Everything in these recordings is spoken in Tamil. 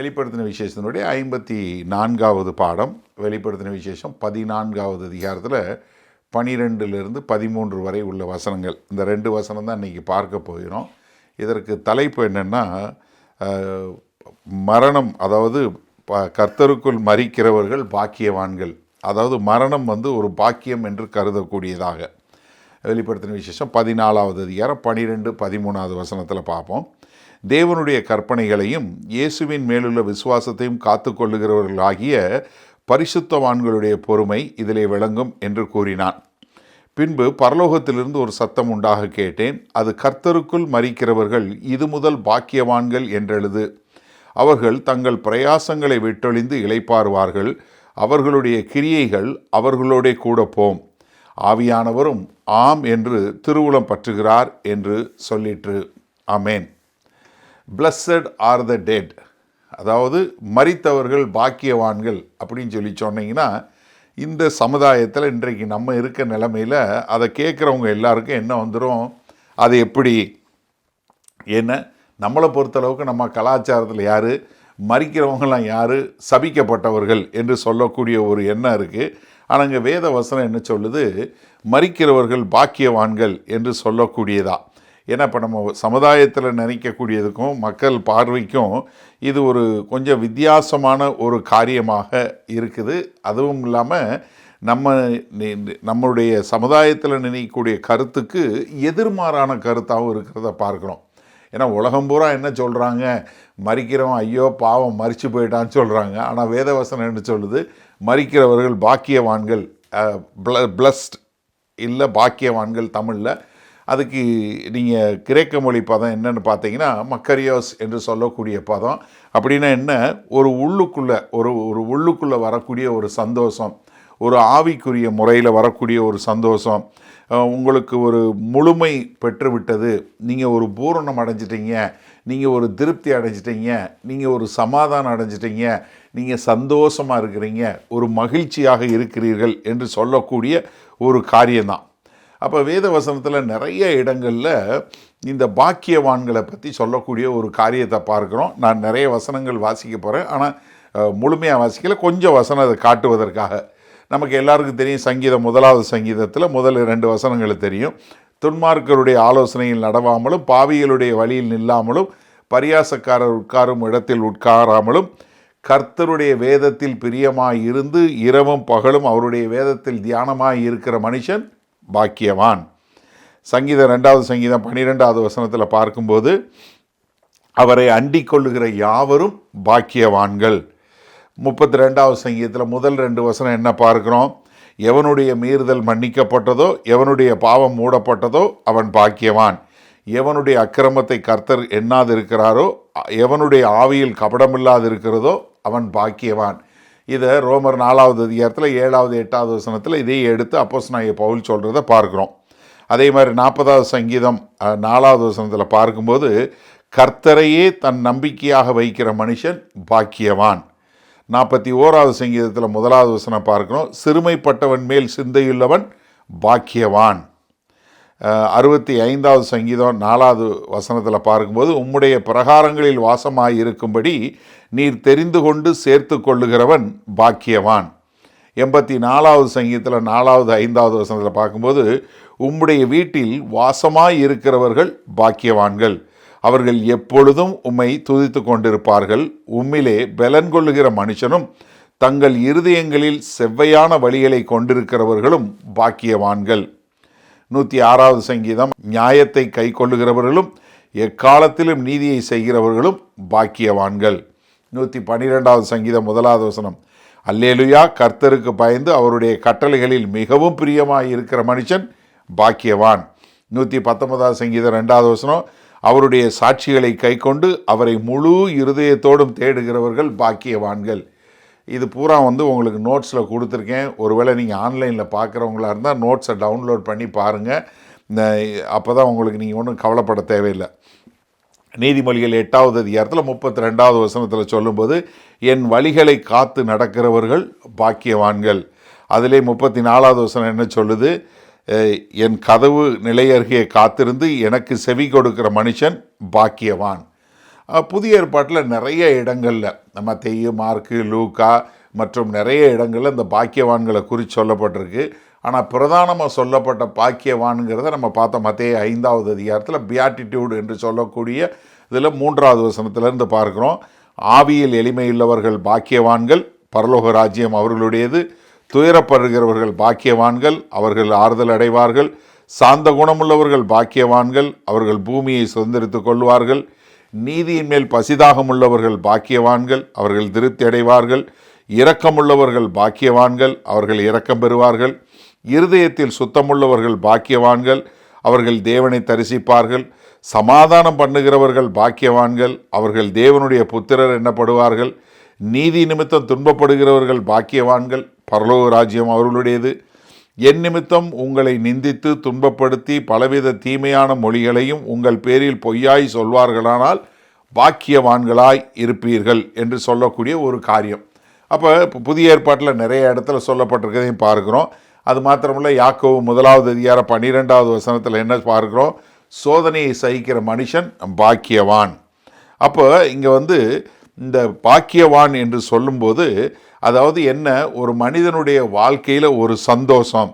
வெளிப்படுத்தின விசேஷத்தினுடைய 54வது பாடம். வெளிப்படுத்தின விசேஷம் 14வது அதிகாரத்தில் 12லிருந்து 13 வரை உள்ள வசனங்கள். இந்த 2 வசனம் தான் இன்றைக்கி பார்க்க போகிறோம். இதற்கு தலைப்பு என்னென்னா, மரணம், அதாவது கர்த்தருக்குள் மரிக்கிறவர்கள் பாக்கியவான்கள். அதாவது மரணம் ஒரு பாக்கியம் என்று கருதக்கூடியதாக. வெளிப்படுத்தின விசேஷம் 14வது அதிகாரம் 12, 13வது வசனத்தில் பார்ப்போம். தேவனுடைய கற்பனைகளையும் இயேசுவின் மேலுள்ள விசுவாசத்தையும் காத்து கொள்ளுகிறவர்களாகிய பரிசுத்தவான்களுடைய பொறுமை இதிலே விளங்கும் என்று கூறினான். பின்பு பரலோகத்திலிருந்து ஒரு சத்தம் உண்டாக கேட்டேன். அது கர்த்தருக்குள் மரிக்கிறவர்கள் இது முதல் பாக்கியவான்கள் என்றெழுது. அவர்கள் தங்கள் பிரயாசங்களை விட்டொழிந்து இளைப்பாறுவார்கள். அவர்களுடைய கிரியைகள் அவர்களோட கூட போம். ஆவியானவரும் ஆம் என்று திருவுளம் பற்றுகிறார் என்று சொல்லிற்று. ஆமேன். பிளஸ்ஸட் ஆர் த டெட், அதாவது மரித்தவர்கள் பாக்கியவான்கள் அப்படின்னு சொன்னீங்கன்னா, இந்த சமுதாயத்தில் இன்றைக்கு நம்ம இருக்க நிலைமையில் அதை கேட்குறவங்க எல்லாருக்கும் என்ன வந்துடும், அது எப்படி, என்ன நம்மளை பொறுத்தளவுக்கு நம்ம கலாச்சாரத்தில் யார் மரிக்கிறவங்களாம் யார் சபிக்கப்பட்டவர்கள் என்று சொல்லக்கூடிய ஒரு எண்ணம் இருக்குது. ஆனால் இங்கே வேத வசனம் என்ன சொல்லுது, மரிக்கிறவர்கள் பாக்கியவான்கள் என்று சொல்லக்கூடியதா. ஏன்னா இப்போ நம்ம சமுதாயத்தில் நினைக்கக்கூடியதுக்கும் மக்கள் பார்வைக்கும் இது ஒரு கொஞ்சம் வித்தியாசமான ஒரு காரியமாக இருக்குது. அதுவும் இல்லாமல் நம்மளுடைய சமுதாயத்தில் நினைக்கக்கூடிய கருத்துக்கு எதிர்மாறான கருத்தாகவும் இருக்கிறத பார்க்குறோம். ஏன்னா உலகம் பூரா என்ன சொல்கிறாங்க, மரிக்கிறவன் ஐயோ பாவம் மரித்து போயிட்டான்னு சொல்கிறாங்க. ஆனால் வேதவசனம் என்ன சொல்லுது, மரிக்கிறவர்கள் பாக்கியவான்கள், பிளஸ்ட் இல்லை பாக்கியவான்கள் தமிழில். அதுக்கு நீங்கள் கிரேக்க மொழி பதம் என்னென்னு பார்த்தீங்கன்னா மக்கரியோஸ் என்று சொல்லக்கூடிய பதம். அப்படின்னா என்ன, ஒரு உள்ளுக்குள்ளே வரக்கூடிய ஒரு சந்தோஷம், ஒரு ஆவிக்குரிய முறையில் வரக்கூடிய ஒரு சந்தோஷம். உங்களுக்கு ஒரு முழுமை பெற்றுவிட்டது, நீங்கள் ஒரு பூரணம் அடைஞ்சிட்டீங்க, நீங்கள் ஒரு திருப்தி அடைஞ்சிட்டீங்க, நீங்கள் ஒரு சமாதானம் அடைஞ்சிட்டீங்க, நீங்கள் சந்தோஷமாக இருக்கிறீங்க, ஒரு மகிழ்ச்சியாக இருக்கிறீர்கள் என்று சொல்லக்கூடிய ஒரு காரியம்தான். அப்போ வேத வசனத்தில் நிறைய இடங்களில் இந்த பாக்கியவான்களை பற்றி சொல்லக்கூடிய ஒரு காரியத்தை பார்க்குறோம். நான் நிறைய வசனங்கள் வாசிக்க போகிறேன், ஆனால் முழுமையாக வாசிக்கல, கொஞ்சம் வசனம் அதை காட்டுவதற்காக. நமக்கு எல்லாருக்கும் தெரியும், சங்கீதம் 1வது சங்கீதத்தில் முதல் 2 வசனங்கள் தெரியும். துன்மார்க்கருடைய ஆலோசனையில் நடவாமலும் பாவிகளுடைய வழியில் நில்லாமலும் பரியாசக்காரர் உட்காரும் இடத்தில் உட்காராமலும் கர்த்தருடைய வேதத்தில் பிரியமாய் இருந்து இரவும் பகலும் அவருடைய வேதத்தில் தியானமாய் இருக்கிற மனுஷன் பாக்கியவான். சங்கீதம் 2வது சங்கீதம் 12வது வசனத்தில் பார்க்கும்போது அவரை அண்டிக் கொள்ளுகிற யாவரும் பாக்கியவான்கள். 32வது சங்கீதத்தில் முதல் 2 வசனம் என்ன பார்க்குறோம், எவனுடைய மீறுதல் மன்னிக்கப்பட்டதோ எவனுடைய பாவம் மூடப்பட்டதோ அவன் பாக்கியவான். எவனுடைய அக்கிரமத்தை கர்த்தர் எண்ணாதிருக்கிறாரோ எவனுடைய ஆவியில் கபடமில்லாது இருக்கிறதோ அவன் பாக்கியவான். இதை ரோமர் 4வது அதிகாரத்தில் 7வது 8வது வசனத்தில் இதை எடுத்து அப்போஸ்தலனாகிய பவுல் சொல்கிறத பார்க்குறோம். அதே மாதிரி 40வது சங்கீதம் 4வது வசனத்தில் பார்க்கும்போது கர்த்தரையே தன் நம்பிக்கையாக வைக்கிற மனுஷன் பாக்கியவான். 41வது சங்கீதத்தில் 1வது வசனம் பார்க்குறோம், சிறுமைப்பட்டவன் மேல் சிந்தையுள்ளவன் பாக்கியவான். 65வது சங்கீதம் 4வது வசனத்தில் பார்க்கும்போது உம்முடைய பிரகாரங்களில் வாசமாய் இருக்கும்படி நீர் தெரிந்து கொண்டு சேர்த்து கொள்ளுகிறவன் பாக்கியவான். 84வது சங்கீதத்தில் 4வது 5வது வசனத்தில் பார்க்கும்போது உம்முடைய வீட்டில் வாசமாய் இருக்கிறவர்கள் பாக்கியவான்கள். அவர்கள் எப்பொழுதும் உம்மை துதித்து கொண்டிருப்பார்கள். உம்மிலே பலன் கொள்ளுகிற மனுஷனும் தங்கள் இருதயங்களில் செவ்வையான வழிகளை கொண்டிருக்கிறவர்களும் பாக்கியவான்கள். 106வது சங்கீதம் நியாயத்தை கை கொள்ளுகிறவர்களும் எக்காலத்திலும் நீதியை செய்கிறவர்களும் பாக்கியவான்கள். 112வது சங்கீதம் 1வது வசனம், அல்லேலுயா, கர்த்தருக்கு பயந்து அவருடைய கட்டளைகளில் மிகவும் பிரியமாய் இருக்கிற மனுஷன் பாக்கியவான். 119வது சங்கீதம் 2வது வசனம், அவருடைய சாட்சிகளை கை கொண்டு அவரை முழு இருதயத்தோடும் தேடுகிறவர்கள் பாக்கியவான்கள். இது பூரா உங்களுக்கு நோட்ஸில் கொடுத்துருக்கேன். ஒருவேளை நீங்கள் ஆன்லைனில் பார்க்குறவங்களா இருந்தால் நோட்ஸை டவுன்லோட் பண்ணி பாருங்கள். அப்போ தான் உங்களுக்கு நீங்கள் ஒன்றும் கவலைப்பட தேவையில்லை. நீதிமொழிகள் 8வது அதிகாரத்தில் 32வது வசனத்தில் சொல்லும்போது என் வழிகளை காத்து நடக்கிறவர்கள் பாக்கியவான்கள். அதிலே 34வது வசனம் என்ன சொல்லுது, என் கதவு நிலையருகே காத்திருந்து எனக்கு செவி கொடுக்கிற மனுஷன் பாக்கியவான். புதிய ஏற்பாட்டில் நிறைய இடங்களில் நம்ம மத்தேயு, மார்க்கு, லூக்கா மற்றும் நிறைய இடங்களில் இந்த பாக்கியவான்களை குறித்து சொல்லப்பட்டிருக்கு. ஆனால் பிரதானமாக சொல்லப்பட்ட பாக்கியவான்கிறத நம்ம பார்த்தோம் மத்தேயு 5வது அதிகாரத்தில் பியாட்டிடியூட் என்று சொல்லக்கூடிய இதில் 3வது வசனத்திலிருந்து பார்க்குறோம். ஆவியில் எளிமையுள்ளவர்கள் பாக்கியவான்கள், பரலோக ராஜ்யம் அவர்களுடையது. துயரப்படுகிறவர்கள் பாக்கியவான்கள், அவர்கள் ஆறுதல் அடைவார்கள். சாந்த குணமுள்ளவர்கள் பாக்கியவான்கள், அவர்கள் பூமியை சுதந்திரித்துக் கொள்வார்கள். நீதியின் மேல் பசிதாகம் உள்ளவர்கள் பாக்கியவான்கள், அவர்கள் திருப்தி அடைவார்கள். இரக்கமுள்ளவர்கள் பாக்கியவான்கள், அவர்கள் இரக்கம் பெறுவார்கள். இருதயத்தில் சுத்தமுள்ளவர்கள் பாக்கியவான்கள், அவர்கள் தேவனை தரிசிப்பார்கள். சமாதானம் பண்ணுகிறவர்கள் பாக்கியவான்கள், அவர்கள் தேவனுடைய புத்திரர் எண்ணப்படுவார்கள். நீதி நிமித்தம் துன்பப்படுகிறவர்கள் பாக்கியவான்கள், பரலோக ராஜ்யம் அவர்களுடையது. என் நிமித்தம் உங்களை நிந்தித்து துன்பப்படுத்தி பலவித தீமையான மொழிகளையும் உங்கள் பேரில் பொய்யாய் சொல்வார்களானால் பாக்கியவான்களாய் இருப்பீர்கள் என்று சொல்லக்கூடிய ஒரு காரியம். அப்போ புதிய ஏற்பாட்டில் நிறைய இடத்துல சொல்லப்பட்டிருக்கிறதையும் பார்க்குறோம். அது மாத்திரமில்ல, யாக்கோபு 1வது அதிகாரம் 12வது வசனத்தில் என்ன பார்க்குறோம்? சோதனையை சகிக்கிற மனுஷன் பாக்கியவான். அப்போ இங்கே இந்த பாக்கியவான் என்று சொல்லும்போது அதாவது என்ன, ஒரு மனிதனுடைய வாழ்க்கையில் ஒரு சந்தோஷம்,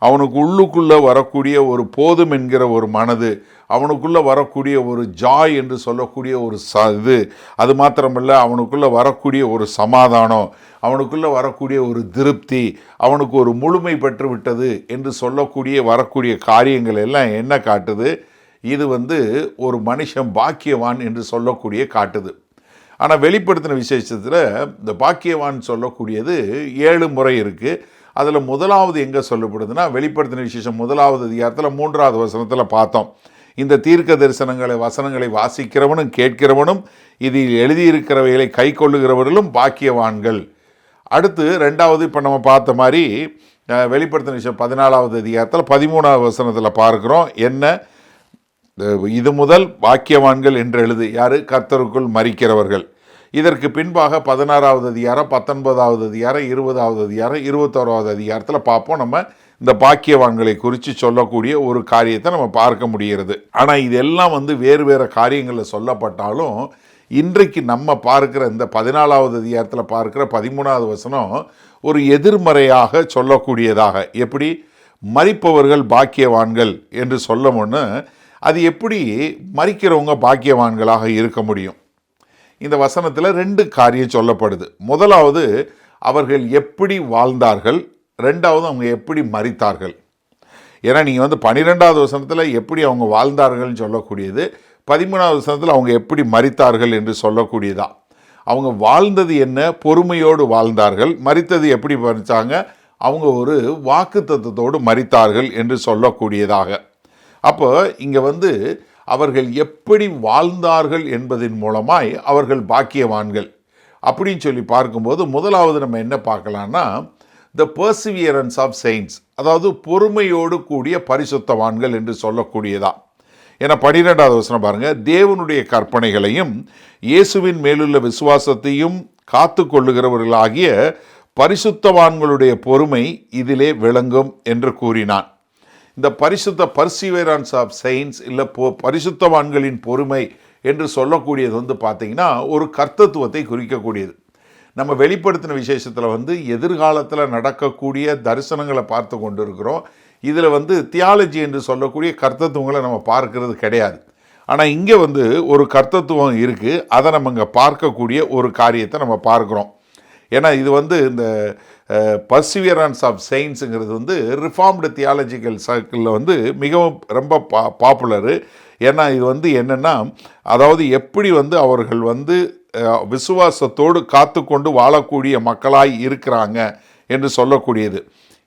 அவனுக்கு உள்ளுக்குள்ளே வரக்கூடிய ஒரு போதும் என்கிற ஒரு மனது, அவனுக்குள்ளே வரக்கூடிய ஒரு ஜாய் என்று சொல்லக்கூடிய ஒரு இது, அது மாத்திரமல்ல அவனுக்குள்ளே வரக்கூடிய ஒரு சமாதானம், அவனுக்குள்ளே வரக்கூடிய ஒரு திருப்தி, அவனுக்கு ஒரு முழுமை பெற்று விட்டது என்று சொல்லக்கூடிய வரக்கூடிய காரியங்கள் எல்லாம் என்ன காட்டுது? இது ஒரு மனுஷன் பாக்கியவான் என்று சொல்லக்கூடிய காட்டுது. ஆனால் வெளிப்படுத்தின விசேஷத்தில் இந்த பாக்கியவான் சொல்லக்கூடியது 7 முறை இருக்குது. அதில் முதலாவது எங்கே சொல்லப்படுதுன்னா, வெளிப்படுத்தின விசேஷம் 1வது அதிகாரத்தில் 3வது வசனத்தில் பார்த்தோம். இந்த தீர்க்க தரிசனங்களை வசனங்களை வாசிக்கிறவனும் கேட்கிறவனும் இதில் எழுதியிருக்கிறவைகளை கை கொள்ளுகிறவர்களும் பாக்கியவான்கள். அடுத்து 2வது இப்போ நம்ம பார்த்த மாதிரி வெளிப்படுத்தின விசேஷம் 14வது அதிகாரத்தில் 13வது வசனத்தில் பார்க்குறோம். என்ன, இது முதல் பாக்கியவான்கள் என்று எழுது. யார்? கர்த்தருக்குள் மரிக்கிறவர்கள். இதற்கு பின்பாக 16வது அதிகாரம், 19வது அதிகாரம், 20வது அதிகாரம், 21வது அதிகாரத்தில் பார்ப்போம். நம்ம இந்த பாக்கியவான்களை குறித்து சொல்லக்கூடிய ஒரு காரியத்தை நம்ம பார்க்க முடிகிறது. ஆனால் இதெல்லாம் வேறு வேறு காரியங்களில் சொல்லப்பட்டாலும் இன்றைக்கு நம்ம பார்க்குற இந்த 14வது அதிகாரத்தில் பார்க்குற 13வது வசனம் ஒரு எதிர்மறையாக சொல்லக்கூடியதாக, எப்படி மரிப்பவர்கள் பாக்கியவான்கள் என்று சொல்லமுன்னு, அது எப்படி மரிக்கிறவங்க பாக்கியவான்களாக இருக்க முடியும்? இந்த வசனத்தில் 2 காரியம் சொல்லப்படுது. முதலாவது, அவர்கள் எப்படி வாழ்ந்தார்கள். 2வது, அவங்க எப்படி மரித்தார்கள். ஏன்னா நீங்கள் 12வது வசனத்தில் எப்படி அவங்க வாழ்ந்தார்கள்னு சொல்லக்கூடியது, 13வது வசனத்தில் அவங்க எப்படி மரித்தார்கள் என்று சொல்லக்கூடியதா. அவங்க வாழ்ந்தது என்ன? பொறுமையோடு வாழ்ந்தார்கள். மரித்தது எப்படி மரித்தாங்க? அவங்க ஒரு வாக்குத்தத்தத்தோடு மரித்தார்கள் என்று சொல்லக்கூடியதாக. அப்போ இங்கே அவர்கள் எப்படி வாழ்ந்தார்கள் என்பதன் மூலமாய் அவர்கள் பாக்கியவான்கள் அப்படின்னு சொல்லி பார்க்கும்போது, முதலாவது நம்ம என்ன பார்க்கலான்னா, த பர்சிவியரன்ஸ் ஆஃப் செயின்ட்ஸ், அதாவது பொறுமையோடு கூடிய பரிசுத்தவான்கள் என்று சொல்லக்கூடியதா. ஏன்னா 12வது வசனம் பாருங்கள், தேவனுடைய கற்பனைகளையும் இயேசுவின் மேலுள்ள விசுவாசத்தையும் காத்து கொள்ளுகிறவர்களாகிய பரிசுத்தவான்களுடைய பொறுமை இதிலே விளங்கும் என்று கூறினான். இந்த பர்சிவரன்ஸ் ஆஃப் செயின்ட்ஸ் இல்லை பரிசுத்தவான்களின் பொறுமை என்று சொல்லக்கூடியது பார்த்திங்கன்னா ஒரு கர்த்தத்துவத்தை குறிக்கக்கூடியது. நம்ம வெளிப்படுத்தின விசேஷத்தில் எதிர்காலத்தில் நடக்கக்கூடிய தரிசனங்களை பார்த்து கொண்டு இருக்கிறோம். இதில் தியாலஜி என்று சொல்லக்கூடிய கர்த்தத்துவங்களை நம்ம பார்க்கறது கிடையாது. ஆனால் இங்கே ஒரு கர்த்தத்துவம் இருக்குது, அதை நம்ம இங்கே பார்க்கக்கூடிய ஒரு காரியத்தை நம்ம பார்க்குறோம். ஏன்னா இது இந்த பர்சிவியரன்ஸ் ஆஃப் சயின்ஸுங்கிறது ரிஃபார்ம்டு தியாலஜிக்கல் சர்க்கிளில் மிகவும் ரொம்ப பாப்புலரு. ஏன்னா இது என்னென்னா, அதாவது எப்படி அவர்கள் விசுவாசத்தோடு காத்து கொண்டு வாழக்கூடிய மக்களாய் இருக்கிறாங்க என்று சொல்லக்கூடியது.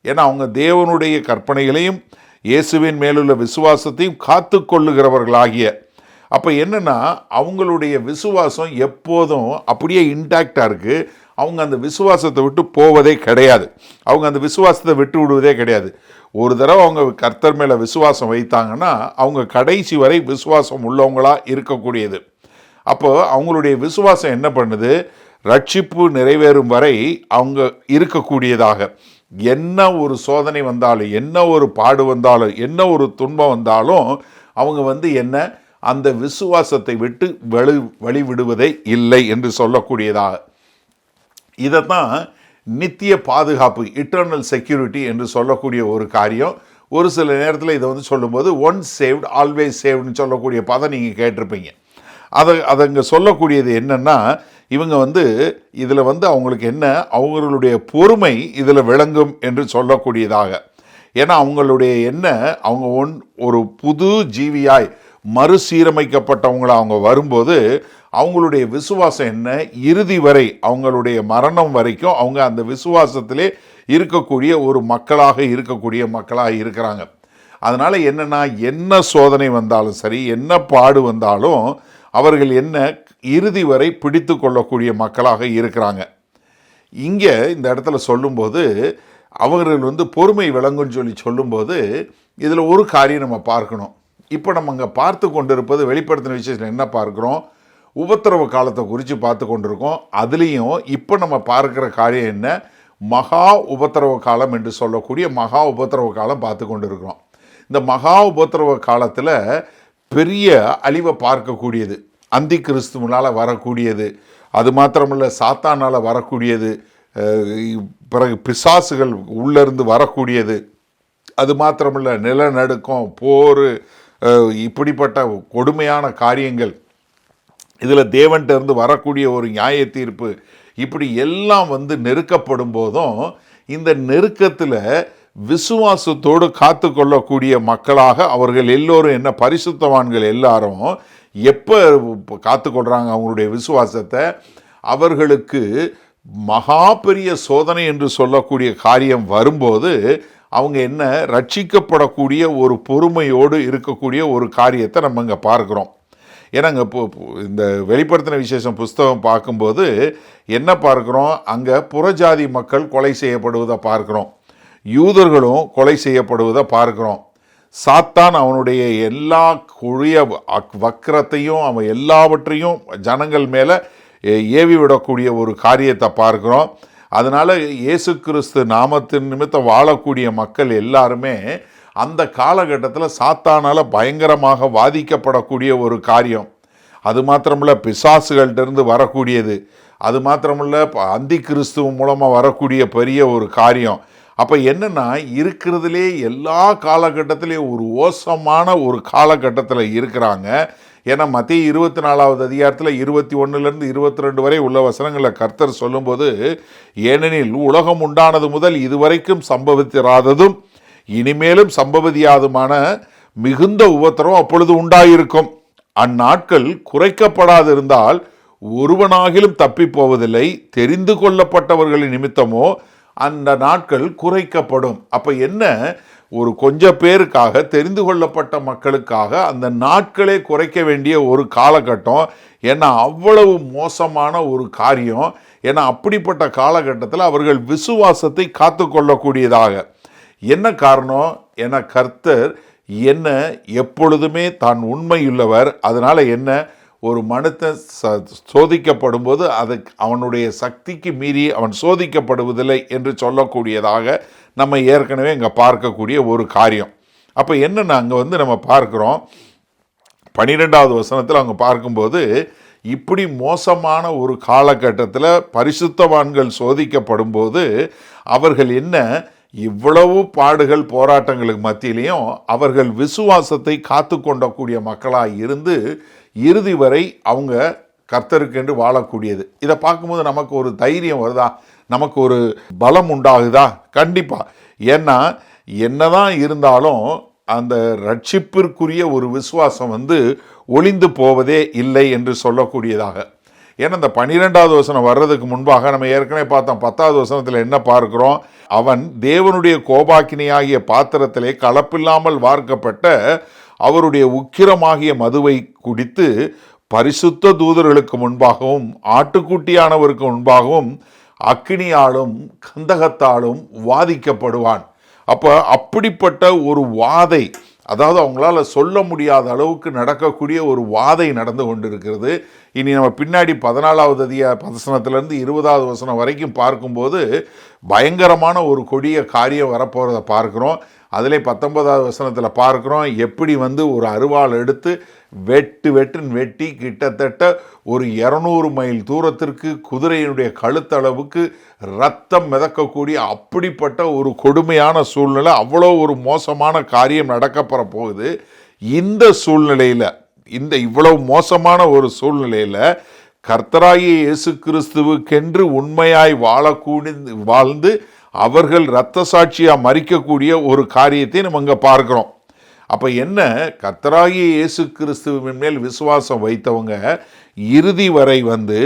ஏன்னா அவங்க தேவனுடைய கற்பனைகளையும் இயேசுவின் மேலுள்ள விசுவாசத்தையும் காத்து கொள்ளுகிறவர்களாகிய, அப்போ என்னென்னா அவங்களுடைய விசுவாசம் எப்போதும் அப்படியே இன்டாக்டாக இருக்குது. அவங்க அந்த விசுவாசத்தை விட்டு போவதே கிடையாது, அவங்க அந்த விசுவாசத்தை விட்டு விடுவதே கிடையாது. ஒரு தடவை அவங்க கர்த்தர் மேலே விசுவாசம் வைத்தாங்கன்னா அவங்க கடைசி வரை விசுவாசம் உள்ளவங்களாக இருக்கக்கூடியது. அப்போ அவங்களுடைய விசுவாசம் என்ன பண்ணுது? ரட்சிப்பு நிறைவேறும் வரை அவங்க இருக்கக்கூடியதாக. என்ன ஒரு சோதனை வந்தாலும், என்ன ஒரு பாடு வந்தாலும், என்ன ஒரு துன்பம் வந்தாலும் அவங்க என்ன அந்த விசுவாசத்தை விட்டு வழிவிடுவதே இல்லை என்று சொல்லக்கூடியதாக. இதைத்தான் நித்திய பாதுகாப்பு, இட்டர்னல் செக்யூரிட்டி என்று சொல்லக்கூடிய ஒரு காரியம். ஒரு சில நேரத்தில் இதை சொல்லும்போது ஒன்ஸ் சேவ்டு ஆல்வேஸ் சேவ்டுன்னு சொல்லக்கூடிய பதம் நீங்கள் கேட்டிருப்பீங்க. அதை இங்கே சொல்லக்கூடியது என்னென்னா, இவங்க இதில் அவங்களுக்கு என்ன, அவங்களுடைய பொறுமை இதில் விளங்கும் என்று சொல்லக்கூடியதாக. ஏன்னா அவங்களுடைய என்ன, அவங்க ஒரு புது ஜீவியாய் மறுசீரமைக்கப்பட்டவங்களை அவங்க வரும்போது அவங்களுடைய விசுவாசம் என்ன, இறுதி வரை அவங்களுடைய மரணம் வரைக்கும் அவங்க அந்த விசுவாசத்திலே இருக்கக்கூடிய ஒரு மக்களாக இருக்கிறாங்க. அதனால் என்னென்னா, என்ன சோதனை வந்தாலும் சரி, என்ன பாடு வந்தாலும் அவர்கள் என்ன இறுதி வரை பிடித்து கொள்ளக்கூடிய மக்களாக இருக்கிறாங்க. இங்கே இந்த இடத்துல சொல்லும்போது அவர்கள் பொறுமை விளங்குன்னு சொல்லும்போது இதில் ஒரு காரியம் நம்ம பார்க்கணும். இப்போ நம்ம அங்கே பார்த்து கொண்டிருப்பது வெளிப்படுத்தின விஷயத்தில் என்ன பார்க்குறோம், உபத்திரவ காலத்தை குறித்து பார்த்து கொண்டிருக்கோம். அதுலேயும் இப்போ நம்ம பார்க்குற காரியம் என்ன, மகா உபத்திரவ காலம் என்று சொல்லக்கூடிய மகா உபத்திரவ காலம் பார்த்து கொண்டு இருக்கிறோம். இந்த மகா உபத்திரவ காலத்தில் பெரிய அழிவை பார்க்கக்கூடியது, அந்தி கிறிஸ்துவனால் வரக்கூடியது, அது மாத்திரமல்ல சாத்தானால் வரக்கூடியது, பிறகு பிசாசுகள் உள்ளிருந்து வரக்கூடியது, அது மாத்திரமல்ல நிலநடுக்கம், போர், இப்படிப்பட்ட கொடுமையான காரியங்கள், இதில் தேவன்கிட்ட இருந்து வரக்கூடிய ஒரு நியாய தீர்ப்பு, இப்படி எல்லாம் நெருக்கப்படும் போதும் இந்த நெருக்கத்தில் விசுவாசத்தோடு காத்து கொள்ளக்கூடிய மக்களாக அவர்கள் எல்லோரும் என்ன, பரிசுத்தவான்கள் எல்லாரும் எப்போ காத்து கொள்கிறாங்க அவங்களுடைய விசுவாசத்தை, அவர்களுக்கு மகா பெரிய சோதனை என்று சொல்லக்கூடிய காரியம் வரும்போது அவங்க என்ன, ரட்சிக்கப்படக்கூடிய ஒரு பொறுமையோடு இருக்கக்கூடிய ஒரு காரியத்தை நம்ம இங்கே பார்க்குறோம். ஏன்னா இங்கே இந்த வெளிப்படுத்தின விசேஷம் புஸ்தகம் பார்க்கும்போது என்ன பார்க்குறோம், அங்கே புறஜாதி மக்கள் கொலை செய்யப்படுவதை பார்க்குறோம், யூதர்களும் கொலை செய்யப்படுவதை பார்க்குறோம். சாத்தான் அவனுடைய எல்லா கொடிய வக்கரத்தையும் அவன் எல்லாவற்றையும் ஜனங்கள் மேலே ஏவி விடக்கூடிய ஒரு காரியத்தை பார்க்குறோம். அதனால் இயேசு கிறிஸ்து நாமத்தின் நிமித்தம் வாழக்கூடிய மக்கள் எல்லாருமே அந்த காலகட்டத்தில் சாத்தானால் பயங்கரமாக பாதிக்கப்படக்கூடிய ஒரு காரியம். அது மாத்திரமில்ல பிசாசுகள்கிட்டருந்து வரக்கூடியது, அது மாத்திரமில்ல அந்தி கிறிஸ்துவ மூலமாக வரக்கூடிய பெரிய ஒரு காரியம். அப்போ என்னென்னா, இருக்கிறதுலே எல்லா காலகட்டத்திலையும் ஒரு மோசமான ஒரு காலகட்டத்தில் இருக்கிறாங்க. ஏன்னா மத்திய 24வது அதிகாரத்தில் 21லேருந்து 22 வரை உள்ள வசனங்களில் கர்த்தர் சொல்லும்போது, ஏனெனில் உலகம் உண்டானது முதல் இதுவரைக்கும் சம்பவித்திராததும் இனிமேலும் சம்பவியாதுமான மிகுந்த உபத்திரவம் அப்பொழுது உண்டாயிருக்கும். அந்நாட்கள் குறைக்கப்படாதிருந்தால் ஒருவனாகிலும் தப்பி போவதில்லை, தெரிந்து கொள்ளப்பட்டவர்களின் நிமித்தமோ அந்த நாட்கள் குறைக்கப்படும். அப்போ என்ன, ஒரு கொஞ்சம் பேருக்காக, தெரிந்து கொள்ளப்பட்ட மக்களுக்காக அந்த நாட்களே குறைக்க வேண்டிய ஒரு காலகட்டம். ஏன்னா அவ்வளவு மோசமான ஒரு காரியம். ஏன்னா அப்படிப்பட்ட காலகட்டத்தில் அவர்கள் விசுவாசத்தை காத்து கொள்ளக்கூடியதாக. என்ன காரணம், ஏன்னா கர்த்தர் என்ன எப்பொழுதுமே தான் உண்மையுள்ளவர். அதனால் என்ன, ஒரு மனுஷன் சோதிக்கப்படும் போது அது அவனுடைய சக்திக்கு மீறி அவன் சோதிக்கப்படுவதில்லை என்று சொல்லக்கூடியதாக நம்ம ஏற்கனவே இங்கே பார்க்கக்கூடிய ஒரு காரியம். அப்போ என்னென்னா அங்கே நம்ம பார்க்குறோம் 12வது வசனத்தில் அவங்க பார்க்கும்போது, இப்படி மோசமான ஒரு காலகட்டத்தில் பரிசுத்தவான்கள் சோதிக்கப்படும் போது அவர்கள் என்ன, இவ்வளவு பாடுகள் போராட்டங்களுக்கு மத்தியிலையும் அவர்கள் விசுவாசத்தை காத்து கொண்டக்கூடிய மக்களாக இருந்து இறுதி வரை அவங்க கர்த்தருக்கென்று வாழக்கூடியது. இதை பார்க்கும்போது நமக்கு ஒரு தைரியம் வருதா, நமக்கு ஒரு பலம் உண்டாகுதா? கண்டிப்பாக. ஏன்னா என்னதான் இருந்தாலும் அந்த ரட்சிப்பிற்குரிய ஒரு விசுவாசம் ஒளிந்து போவதே இல்லை என்று சொல்லக்கூடியதாக. ஏன்னா இந்த 12வது வசனம் வர்றதுக்கு முன்பாக நம்ம ஏற்கனவே பார்த்தோம். 10வது வசனத்தில் என்ன பார்க்கிறோம், அவன் தேவனுடைய கோபாக்கினியாகிய பாத்திரத்திலே கலப்பில்லாமல் வார்க்கப்பட்ட அவருடைய உக்கிரமாகிய மதுவை குடித்து பரிசுத்த தூதர்களுக்கு முன்பாகவும் ஆட்டுக்குட்டியானவருக்கு முன்பாகவும் அக்கினியாலும் கந்தகத்தாலும் வாதிக்கப்படுவான். அப்போ அப்படிப்பட்ட ஒரு வாதை, அதாவது அவங்களால சொல்ல முடியாத அளவுக்கு நடக்கக்கூடிய ஒரு வாதை நடந்து கொண்டிருக்கிறது. இனி நம்ம பின்னாடி 14வது வசனத்திலேருந்து 20வது வசனம் வரைக்கும் பார்க்கும்போது பயங்கரமான ஒரு கொடிய காரியம் வரப்போகிறத பார்க்குறோம். அதிலே 19வது வசனத்தில் பார்க்குறோம், எப்படி வந்து ஒரு அருவாள் எடுத்து வெட்டுன்னு வெட்டி கிட்டத்தட்ட ஒரு 200 மைல் தூரத்திற்கு குதிரையினுடைய கழுத்தளவுக்கு ரத்தம் மிதக்கக்கூடிய அப்படிப்பட்ட ஒரு கொடுமையான சூழ்நிலை, அவ்வளோ ஒரு மோசமான காரியம் நடக்கப்பெற போகுது. இந்த சூழ்நிலையில், இந்த இவ்வளவு மோசமான ஒரு சூழ்நிலையில் கர்த்தராகிய இயேசு கிறிஸ்துவுக்கென்று உண்மையாய் வாழ்ந்து அவர்கள் இரத்த சாட்சியாக மரிக்கக்கூடிய ஒரு காரியத்தை நம்ம இங்கே பார்க்குறோம். அப்போ என்ன, கர்த்தராகிய இயேசு கிறிஸ்துவின் மேல் விசுவாசம் வைத்தவங்க இறுதி வரை வந்து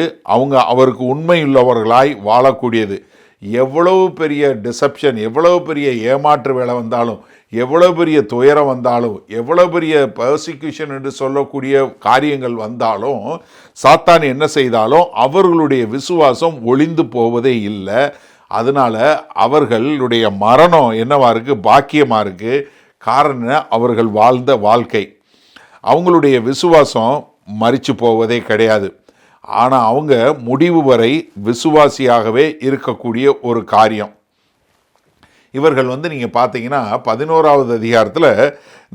அவருக்கு உண்மையுள்ளவர்களாய் வாழக்கூடியது. எவ்வளவு பெரிய டிசப்ஷன், எவ்வளவு பெரிய ஏமாற்று வேலை வந்தாலும், எவ்வளவு பெரிய துயரம் வந்தாலும், எவ்வளவு பெரிய பர்சிக்யூஷன் என்று சொல்லக்கூடிய காரியங்கள் வந்தாலும், சாத்தான் என்ன செய்தாலும் அவர்களுடைய விசுவாசம் ஒளிந்து போவதே இல்லை. அதனால அவர்களுடைய மரணம் என்னவா இருக்கு, பாக்கியமாக இருக்கு. காரணம், அவர்கள் வாழ்ந்த வாழ்க்கை, அவங்களுடைய விசுவாசம் மரிச்சு போவதே கிடையாது. ஆனால் அவங்க முடிவு வரை விசுவாசியாகவே இருக்கக்கூடிய ஒரு காரியம். இவர்கள் வந்து நீங்கள் பார்த்தீங்கன்னா 11வது அதிகாரத்தில்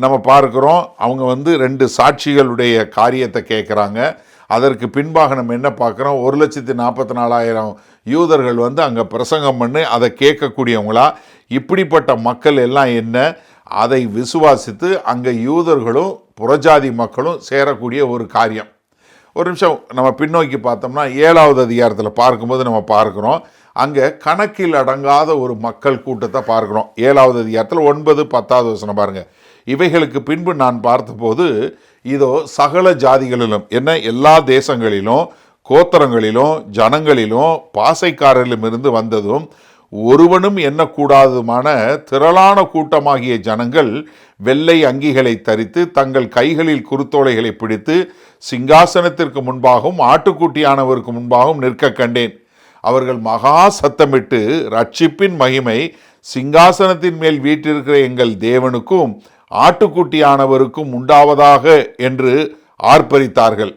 நம்ம பார்க்குறோம், அவங்க வந்து 2 சாட்சிகளுடைய காரியத்தை கேட்குறாங்க. அதற்கு பின்பாக நம்ம என்ன பார்க்குறோம், 1,44,000 யூதர்கள் வந்து அங்கே பிரசங்கம் பண்ணி அதை கேட்கக்கூடியவங்களா, இப்படிப்பட்ட மக்கள் எல்லாம் என்ன, அதை விசுவாசித்து அங்கே யூதர்களும் புறஜாதி மக்களும் சேரக்கூடிய ஒரு காரியம். ஒரு நிமிஷம் நம்ம பின்னோக்கி பார்த்தோம்னா 7வது அதிகாரத்தில் பார்க்கும்போது நம்ம பார்க்குறோம், அங்கே கணக்கில் அடங்காத ஒரு மக்கள் கூட்டத்தை பார்க்குறோம். 7வது அதிகாரத்தில் 9, 10வது வசனம் பாருங்கள். இவைகளுக்கு பின்பு நான் பார்த்தபோது இதோ சகல ஜாதிகளிலும், என்ன எல்லா தேசங்களிலும் கோத்திரங்களிலும் ஜனங்களிலும் பாசைக்காரரிலும் இருந்து வந்ததும் ஒருவனும் எண்ணக்கூடாதுமான திரளான கூட்டமாகிய ஜனங்கள் வெள்ளை அங்கிகளை தரித்து தங்கள் கைகளில் குருத்தோலைகளை பிடித்து சிங்காசனத்திற்கு முன்பாகவும் ஆட்டுக்குட்டியானவருக்கு முன்பாகவும் நிற்க கண்டேன். அவர்கள் மகா சத்தமிட்டு, ரட்சிப்பின் மகிமை சிங்காசனத்தின் மேல் வீற்றிருக்கிற எங்கள் தேவனுக்கும் ஆட்டுக்குட்டியானவருக்கும் உண்டாவதாக என்று ஆர்ப்பரித்தார்கள்.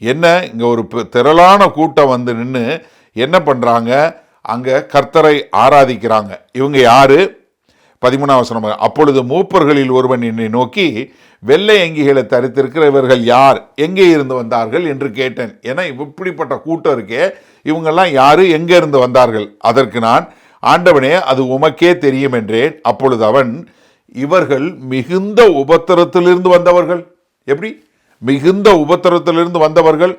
என்ன, இங்கே ஒரு திரளான கூட்டம் வந்து நின்று என்ன பண்ணுறாங்க, அங்கே கர்த்தரை ஆராதிக்கிறாங்க. இவங்க யாரு? 13வது வசனம். அப்பொழுது மூப்பர்களில் ஒருவன் என்னை நோக்கி, வெள்ளை அங்கிகளை தரித்திருக்கிற இவர்கள் யார், எங்கே இருந்து வந்தார்கள் என்று கேட்டேன். ஏன்னா இப்படிப்பட்ட கூட்டம் இருக்கே, இவங்கெல்லாம் யாரு, எங்கே இருந்து வந்தார்கள்? அதற்கு நான், ஆண்டவனே அது உமக்கே தெரியும் என்றேன். அப்பொழுது அவன், இவர்கள் மிகுந்த உபத்திரத்திலிருந்து வந்தவர்கள். எப்படி? மிகுந்த உபத்திரத்திலிருந்து வந்தவர்கள்.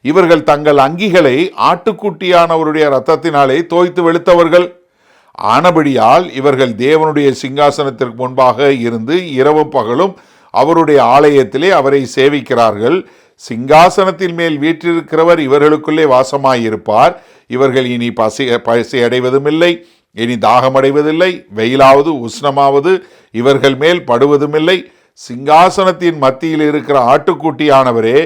இவர்கள் தங்கள் அங்கிகளை ஆட்டுக்குட்டியானவருடைய இரத்தத்தினாலே தோய்த்து வெளுத்தவர்கள் ஆனபடியால் இவர்கள் தேவனுடைய சிங்காசனத்திற்கு முன்பாக இருந்து இரவும் பகலும் அவருடைய ஆலயத்திலே அவரை சேவிக்கிறார்கள். சிங்காசனத்தின் மேல் வீற்றிருக்கிறவர் இவர்களுக்குள்ளே வாசமாயிருப்பார். இவர்கள் இனி பசி அடைவதும் இல்லை, இனி தாகமடைவதில்லை, வெயிலாவது உஷ்ணமாவது இவர்கள் மேல் படுவதுமில்லை. சிங்காசனத்தின் மத்தியில் இருக்கிற ஆட்டுக்குட்டியானவரே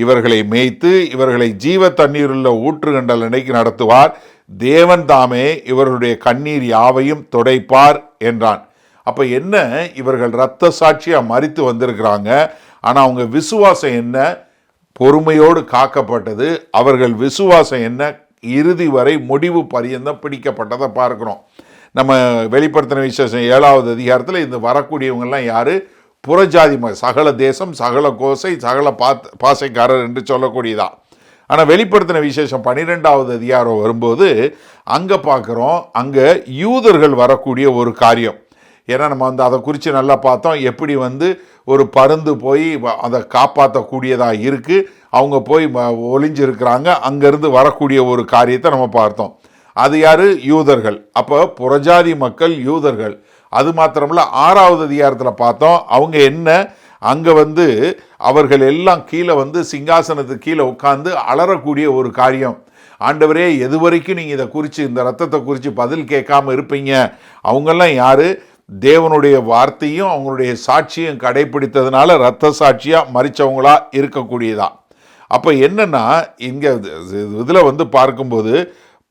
இவர்களை மேய்த்து இவர்களை ஜீவ தண்ணீருள்ள ஊற்றுகண்டல் நினைக்கு நடத்துவார். தேவன் தாமே இவர்களுடைய கண்ணீர் யாவையும் துடைப்பார் என்றான். அப்போ என்ன, இவர்கள் இரத்த சாட்சியாக மரித்து வந்திருக்கிறாங்க. ஆனால் அவங்க விசுவாசம் என்ன, பொறுமையோடு காக்கப்பட்டது. அவர்கள் விசுவாசம் என்ன, இறுதி வரை முடிவு பரியந்தம் பிடிக்கப்பட்டதை பார்க்குறோம். நம்ம வெளிப்படுத்தின விசேஷம் 7வது அதிகாரத்தில் இந்த வரக்கூடியவங்கெல்லாம் யார்? புறஜாதி, சகல தேசம், சகல கோசை, சகல பாசைக்காரர் என்று சொல்லக்கூடியதா. ஆனால் வெளிப்படுத்தின விசேஷம் 12வது அதிகாரம் வரும்போது அங்கே பார்க்குறோம், அங்கே யூதர்கள் வரக்கூடிய ஒரு காரியம். ஏன்னா நம்ம வந்து அதை குறித்து நல்லா பார்த்தோம், எப்படி வந்து ஒரு பருந்து போய் அதை காப்பாற்றக்கூடியதாக இருக்குது, அவங்க போய் ஒளிஞ்சிருக்கிறாங்க, அங்கேருந்து வரக்கூடிய ஒரு காரியத்தை நம்ம பார்த்தோம். அது யார்? யூதர்கள். அப்போ புறஜாதி மக்கள் யூதர்கள். அது மாத்திரமில்ல, 6வது அதிகாரத்தில் பார்த்தோம், அவங்க என்ன, அங்கே வந்து அவர்கள் எல்லாம் கீழே வந்து சிங்காசனத்துக்கு கீழே உட்காந்து அலறக்கூடிய ஒரு காரியம். ஆண்டவரே, எது வரைக்கும் நீங்கள் இதை குறித்து, இந்த ரத்தத்தை குறித்து பதில் கேட்காம இருப்பீங்க? அவங்கெல்லாம் யார்? தேவனுடைய வார்த்தையும் அவங்களுடைய சாட்சியும் கடைபிடித்ததுனால இரத்த சாட்சியாக மரித்தவங்களா இருக்கக்கூடியதா. அப்போ என்னென்னா, இங்கே இதில் வந்து பார்க்கும்போது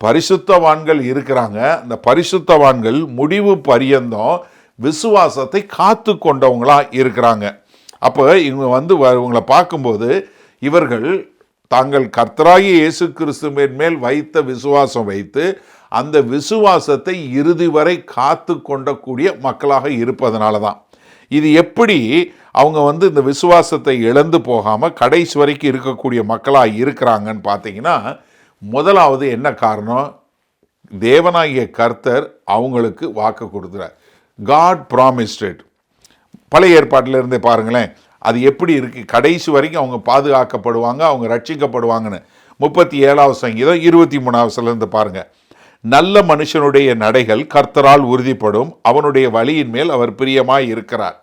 பரிசுத்தவான்கள் இருக்கிறாங்க. அந்த பரிசுத்தவான்கள் முடிவு பரியந்தம் விசுவாசத்தை காத்து கொண்டவங்களா இருக்கிறாங்க. அப்போ இவங்க வந்து இவங்களை பார்க்கும்போது இவர்கள் தாங்கள் கர்த்தராகிய இயேசு கிறிஸ்துவின் மேல் வைத்த விசுவாசம் வைத்து அந்த விசுவாசத்தை இறுதி வரை காத்து கொண்டக்கூடிய மக்களாக இருப்பதனால தான். இது எப்படி அவங்க இந்த விசுவாசத்தை இழந்து போகாமல் கடைசி வரைக்கும் இருக்கக்கூடிய மக்களாக இருக்கிறாங்கன்னு பார்த்தீங்கன்னா, முதலாவது என்ன காரணம்? தேவனாகிய கர்த்தர் அவங்களுக்கு வாக்கு கொடுக்குறார். God promised it. பழைய ஏற்பாட்டில் இருந்தே பாருங்களேன், அது எப்படி இருக்குது, கடைசி வரைக்கும் அவங்க பாதுகாக்கப்படுவாங்க, அவங்க ரட்சிக்கப்படுவாங்கன்னு. 37வது சங்கீதம் 23வது பாருங்கள். நல்ல மனுஷனுடைய நடைகள் கர்த்தரால் உறுதிப்படும், அவனுடைய வழியின் மேல் அவர் பிரியமாய் இருக்கிறார்.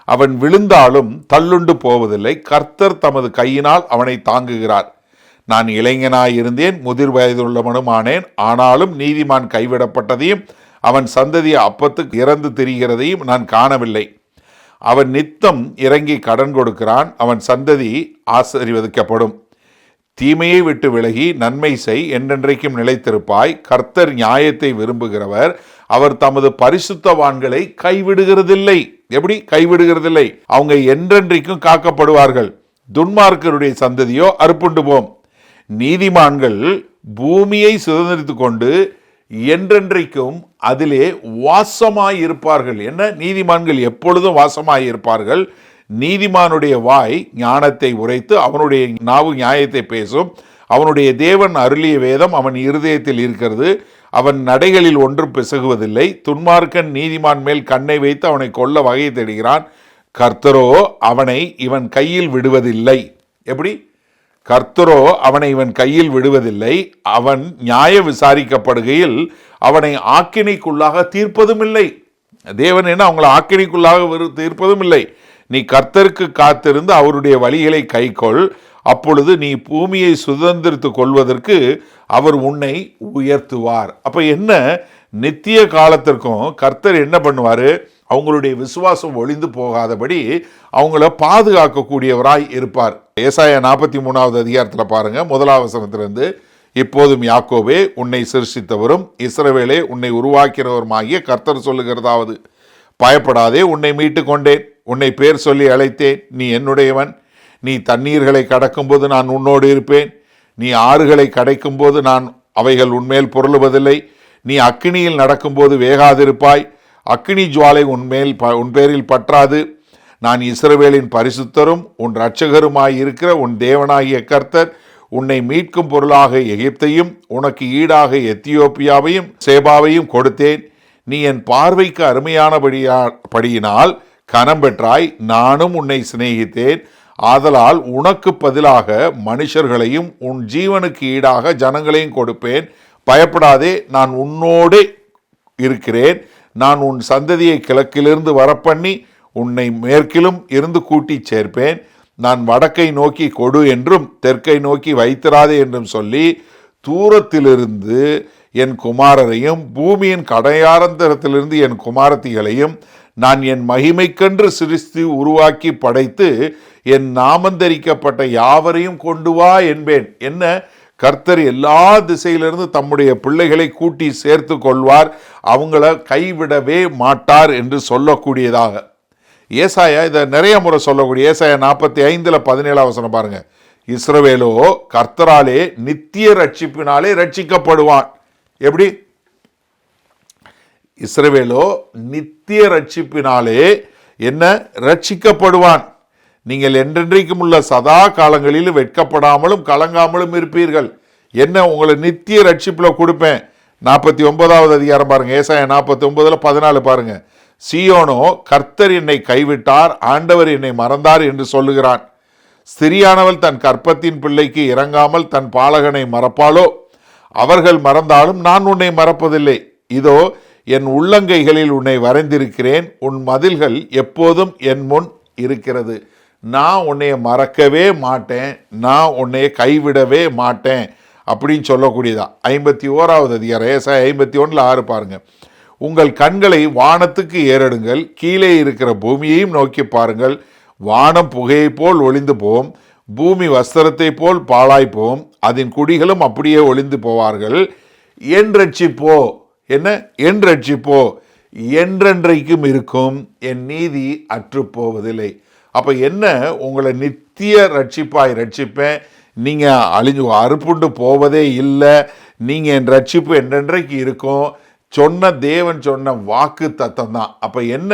அவன் விழுந்தாலும் தள்ளுண்டு போவதில்லை, கர்த்தர் தமது கையினால் அவனை தாங்குகிறார். நான் இளைஞனாயிருந்தேன், முதிர் வயதுள்ளவனும் ஆனேன், ஆனாலும் நீதிமான் கைவிடப்பட்டதையும் அவன் சந்ததி அப்பத்துக்கு இறந்து திரிகிறதையும் நான் காணவில்லை. அவன் நித்தம் இறங்கி கடன் கொடுக்கிறான், அவன் சந்ததி ஆசீர்வதிக்கப்படும். தீமையை விட்டு விலகி நன்மை செய், என்றென்றைக்கும் நிலைத்திருப்பாய். கர்த்தர் நியாயத்தை விரும்புகிறவர், அவர் தமது பரிசுத்தவான்களை கைவிடுகிறதில்லை. எப்படி கைவிடுகிறதில்லை? அவங்க என்றென்றைக்கும் காக்கப்படுவார்கள். துன்மார்க்கருடைய சந்ததியோ அறுப்புண்டு போம். நீதிமான்கள் பூமியை சுதந்திரித்து கொண்டு என்றென்றைக்கும் அதிலே வாசமாயிருப்பார்கள். என்ன? நீதிமான்கள் எப்பொழுதும் வாசமாயிருப்பார்கள். நீதிமானுடைய வாய் ஞானத்தை உரைத்து அவனுடைய நாவு நியாயத்தை பேசும். அவனுடைய தேவன் அருளிய வேதம் அவன் இருதயத்தில் இருக்கிறது. அவன் நடைகளில் ஒன்றும் பிசகுவதில்லை. துன்மார்க்கன் நீதிமான் மேல் கண்ணை வைத்து அவனை கொல்ல வகை தேடுகிறான். கர்த்தரோ அவனை இவன் கையில் விடுவதில்லை. எப்படி? கர்த்தரோ அவனை இவன் கையில் விடுவதில்லை. அவன் நியாய விசாரிக்கப்படுகையில் அவனை ஆக்கினைக்குள்ளாக தீர்ப்பதும் இல்லை. தேவன் என்ன அவங்களை ஆக்கினைக்குள்ளாக தீர்ப்பதும் இல்லை. நீ கர்த்தருக்கு காத்திருந்து அவருடைய வழிகளை கைக்கொள், அப்பொழுது நீ பூமியை சுதந்திரித்து கொள்வதற்கு அவர் உன்னை உயர்த்துவார். அப்ப என்ன? நித்திய காலத்திற்கும் கர்த்தர் என்ன பண்ணுவார்? அவங்களுடைய விசுவாசம் ஒளிந்து போகாதபடி அவங்கள பாதுகாக்கக்கூடியவராய் இருப்பார். ஏசாயா 43வது அதிகாரத்தில் பாருங்க, 1வது வசனத்திலிருந்து, இப்போதும் யாக்கோபே உன்னை சிருஷ்டித்தவரும் இஸ்ரவேலே உன்னை உருவாக்கினவருமாகிய கர்த்தர் சொல்லுகிறதாவது, பயப்படாதே, உன்னை மீட்டு கொண்டேன், உன்னை பேர் சொல்லி அழைத்தேன், நீ என்னுடையவன். நீ தண்ணீர்களை கடக்கும்போது நான் உன்னோடு இருப்பேன், நீ ஆறுகளை கடைக்கும்போது நான் அவைகள் உன்மேல் பொருளுவதில்லை. நீ அக்கினியில் நடக்கும்போது வேகாதிருப்பாய், அக்கினி ஜுவாலை உன் பேரில் பற்றாது. நான் இஸ்ரவேலின் பரிசுத்தரும் உன் இரட்சகருமாயிருக்கிற உன் தேவனாகிய கர்த்தர், உன்னை மீட்கும் பொருளாக எகிப்தையும் உனக்கு ஈடாக எத்தியோப்பியாவையும் சேபாவையும் கொடுத்தேன். நீ என் பார்வைக்கு அருமையானபடியினால் கனம் பெற்றாய், நானும் உன்னை சிநேகித்தேன். ஆதலால் உனக்கு பதிலாக மனுஷர்களையும் உன் ஜீவனுக்கு ஈடாக ஜனங்களையும் கொடுப்பேன். பயப்படாதே, நான் உன்னோடு இருக்கிறேன். நான் உன் சந்ததியை கிழக்கிலிருந்து வரப்பண்ணி உன்னை மேற்கிலும் இருந்து கூட்டிச் சேர்ப்பேன். நான் வடக்கை நோக்கி கொடு என்றும் தெற்கை நோக்கி வைத்திராதே என்றும் சொல்லி தூரத்திலிருந்து என் குமாரரையும் பூமியின் கடையாரந்தரத்திலிருந்து என் குமாரத்திகளையும் நான் என் மகிமைக்கென்று சிருஷ்டி உருவாக்கி படைத்து என் நாமந்தரிக்கப்பட்ட யாவரையும் கொண்டு வா என்பேன். என்ன? கர்த்தர் எல்லா திசையிலிருந்து தம்முடைய பிள்ளைகளை கூட்டி சேர்த்து கொள்வார், அவங்கள கைவிடவே மாட்டார் என்று சொல்லக்கூடியதாக. ஏசாயா இதை நிறைய முறை சொல்லக்கூடிய ஏசாயா 45:17 வசனம் பாருங்க. இஸ்ரவேலோ கர்த்தராலே நித்திய ரட்சிப்பினாலே ரட்சிக்கப்படுவான். எப்படி? இஸ்ரவேலோ நித்திய ரட்சிப்பினாலே என்ன? ரட்சிக்கப்படுவான். நீங்கள் என்றென்றைக்கும் உள்ள சதா காலங்களில் வெட்கப்படாமலும் கலங்காமலும் இருப்பீர்கள். என்ன? உங்களை நித்திய ரட்சிப்பில் கொடுப்பேன். 49வது அதிகாரம் பாருங்க, ஏசாயா 49:14 பாருங்க. சீயோனோ கர்த்தர் என்னை கைவிட்டார், ஆண்டவர் என்னை மறந்தார் என்று சொல்லுகிறான். ஸ்திரியானவள் தன் கற்பத்தின் பிள்ளைக்கு இறங்காமல் தன் பாலகனை மறப்பாளோ? அவர்கள் மறந்தாலும் நான் உன்னை மறப்பதில்லை. இதோ என் உள்ளங்கைகளில் உன்னை வரைந்திருக்கிறேன், உன் மதில்கள் எப்போதும் என் முன் இருக்கிறது. நான் உன்னைய மறக்கவே மாட்டேன், நான் உன்னைய கைவிடவே மாட்டேன் அப்படின்னு சொல்லக்கூடியதா. 51வது அதிகாரம் ஏசாயா 51:6 பாருங்க. உங்கள் கண்களை வானத்துக்கு ஏறெடுங்கள், கீழே இருக்கிற பூமியையும் நோக்கி பாருங்கள். வானம் புகையை போல் ஒளிந்து போம், பூமி வஸ்திரத்தை போல் பாழாய்ப்போம், அதன் குடிகளும் அப்படியே ஒளிந்து போவார்கள். என் ரட்சிப்போ? என்ன? என் ரட்சிப்போ என்றென்றைக்கும் இருக்கும், என் நீதி அற்றுப்போவதில்லை. அப்போ என்ன? உங்களை நித்திய ரட்சிப்பாய் ரட்சிப்பேன், நீங்கள் அறுப்புண்டு போவதே இல்லை, நீங்கள் என் ரட்சிப்பு என்றென்றைக்கு இருக்கும் சொன்ன தேவன் சொன்ன வாக்கு தத்தம் தான். அப்போ என்ன,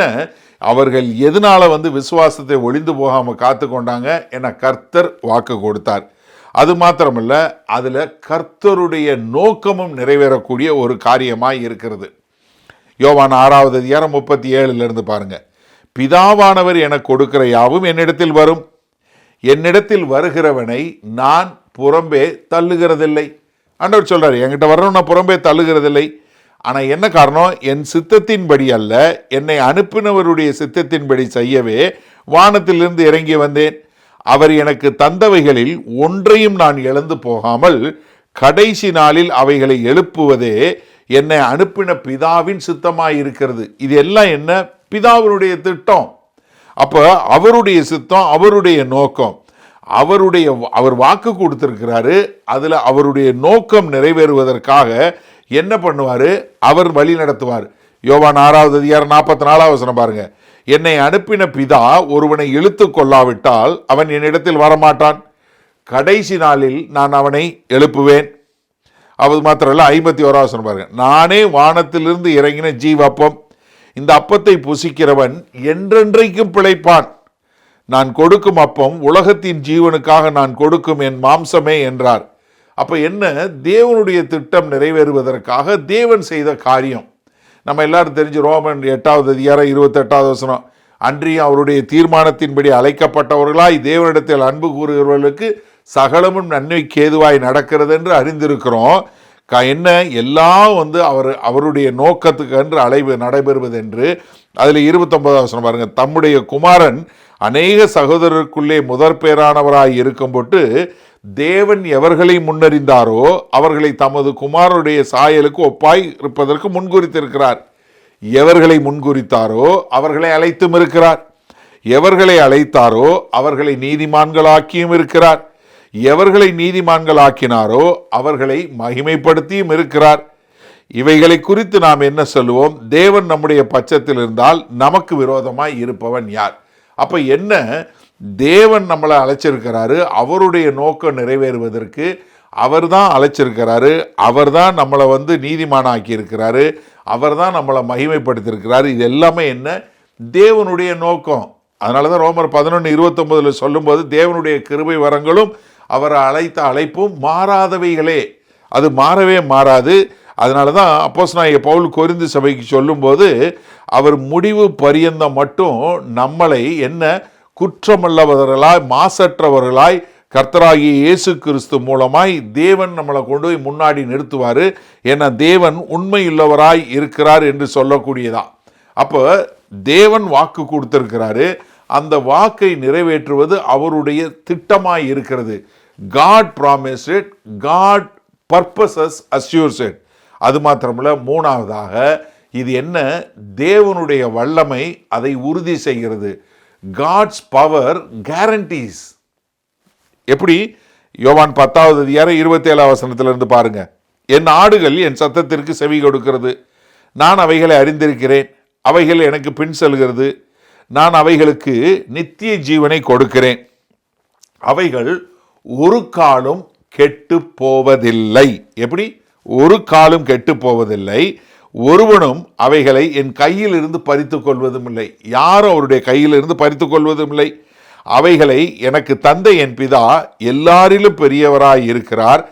அவர்கள் எதனால விசுவாசத்தை ஒளிந்து போகாமல் காத்து கொண்டாங்க? என கர்த்தர் வாக்கு கொடுத்தார். அது மாத்திரமல்ல, அதில் கர்த்தருடைய நோக்கமும் நிறைவேறக்கூடிய ஒரு காரியமாய் இருக்கிறது. யோவான் 6வது அதிகாரம் 37 பாருங்க. பிதாவானவர் எனக்கு கொடுக்கிற யாவும் என்னிடத்தில் வரும், என்னிடத்தில் வருகிறவனை நான் புறம்பே தள்ளுகிறதில்லை. ஆண்டவர் சொல்றாரு, என்கிட்ட வர்றவன் நான் புறம்பே தள்ளுகிறதில்லை. ஆனால் என்ன காரணம்? என் சித்தத்தின்படி அல்ல, என்னை அனுப்பினவருடைய சித்தத்தின்படி செய்யவே வானத்திலிருந்து இறங்கி வந்தேன். அவர் எனக்கு தந்தவைகளில் ஒன்றையும் நான் இழந்து போகாமல் கடைசி நாளில் அவைகளை எழுப்புவதே என்னை அனுப்பின பிதாவின் சித்தமாயிருக்கிறது. இது எல்லாம் என்ன? பிதாவினுடைய திட்டம். அப்போ அவருடைய சித்தம், அவருடைய நோக்கம், அவர் வாக்கு கொடுத்திருக்கிறாரு. அதில் அவருடைய நோக்கம் நிறைவேறுவதற்காக என்ன பண்ணுவார்? அவர் வழி நடத்துவார். யோவான் 6வது அதிகாரம் 44 பாருங்க. என்னை அனுப்பின பிதா ஒருவனை இழுத்து கொள்ளாவிட்டால் அவன் என்னிடத்தில் வரமாட்டான். கடைசி நாளில் நான் அவனை எழுப்புவேன். அது மாத்திரமல்ல, 51 பாருங்க. நானே வானத்திலிருந்து இறங்கின ஜீவப்பம், இந்த அப்பத்தை புசிக்கிறவன் என்றென்றைக்கும் பிழைப்பான். நான் கொடுக்கும் அப்பம் உலகத்தின் ஜீவனுக்காக நான் கொடுக்கும் என் மாம்சமே என்றார். அப்போ என்ன? தேவனுடைய திட்டம் நிறைவேறுவதற்காக தேவன் செய்த காரியம். நம்ம எல்லாரும் தெரிஞ்சு ரோமன் 8வது அதிகாரம் 28 அன்றியும் அவருடைய தீர்மானத்தின்படி அழைக்கப்பட்டவர்களாய் தேவனிடத்தில் அன்பு கூறுகிறவர்களுக்கு சகலமும் நன்மைக்கு ஏதுவாய் நடக்கிறது என்று அறிந்திருக்கிறோம். என்ன எல்லாம் அவருடைய நோக்கத்துக்கு என்று அழைவு நடைபெறுவது என்று. அதில் 29 பாருங்க. தம்முடைய குமாரன் அநேக சகோதரருக்குள்ளே முதற் பேரானவராய் இருக்கும் போட்டு தேவன் எவர்களை முன்னறிந்தாரோ அவர்களை தமது குமாரனுடைய சாயலுக்கு ஒப்பாய் இருப்பதற்கு முன்குறித்திருக்கிறார். எவர்களை முன்குறித்தாரோ அவர்களை அழைத்தும் இருக்கிறார். எவர்களை அழைத்தாரோ அவர்களை நீதிமான்களாக்கியும் இருக்கிறார். எவர்களை நீதிமான்களாக்கினாரோ அவர்களை மகிமைப்படுத்தியும் இருக்கிறார். இவைகளை குறித்து நாம் என்ன சொல்லுவோம்? தேவன் நம்முடைய பட்சத்தில் இருந்தால் நமக்கு விரோதமாய் இருப்பவன் யார்? அப்ப என்ன, தேவன் நம்மளை அழைச்சிருக்கிறாரு. அவருடைய நோக்கம் நிறைவேறுவதற்கு அவர் தான் அழைச்சிருக்கிறாரு. அவர் தான் நம்மளை நீதிமானாக்கி இருக்கிறாரு. அவர் தான் நம்மளை மகிமைப்படுத்தியிருக்கிறாரு. இது எல்லாமே என்ன? தேவனுடைய நோக்கம். அதனால தான் ரோமர் 11:29 சொல்லும்போது தேவனுடைய கிருபை வரங்களும் அவரை அழைத்த அழைப்பும் மாறாதவைகளே. அது மாறவே மாறாது. அதனால தான் அப்போஸ்தலனாகிய பவுல் கொரிந்து சபைக்கு சொல்லும்போது அவர் முடிவு பரியந்தம் மட்டும் நம்மளை என்ன குற்றமல்லவர்களாய் மாசற்றவர்களாய் கர்த்தராகிய இயேசு கிறிஸ்து மூலமாய் தேவன் நம்மளை கொண்டு போய் முன்னாடி நிறுத்துவார். ஏன்னா தேவன் உண்மையுள்ளவராய் இருக்கிறார் என்று சொல்லக்கூடியதா. அப்போ தேவன் வாக்கு கொடுத்திருக்கிறாரு. அந்த வாக்கை நிறைவேற்றுவது அவருடைய திட்டமாய் இருக்கிறது. God promised it, God purposes assures it. அது மாத்திரமல்ல, மூணாவதாக இது என்ன? தேவனுடைய வல்லமை அதை உறுதி செய்கிறது. God's power guarantees. எப்படி? யோவான் 10வது அதிகாரம் 27 பாருங்க. என் ஆடுகள் என் சத்தத்திற்கு செவி கொடுக்கிறது, நான் அவைகளை அறிந்திருக்கிறேன், அவைகள் எனக்கு பின் செல்கிறது, நான் அவைகளுக்கு நித்திய ஜீவனை கொடுக்கிறேன், அவைகள் ஒரு காலும் கெட்டு போவதில்லை. எப்படி? ஒரு காலும் கெட்டு போவதில்லை, ஒருவனும் அவைகளை என் கையில் இருந்து பறித்து கொள்வதும் இல்லை. யாரும் அவருடைய கையில் இருந்து பறித்து கொள்வதும் இல்லை. அவைகளை எனக்கு தந்த என் பிதா எல்லாரிலும் பெரியவராய் இருக்கிறார்.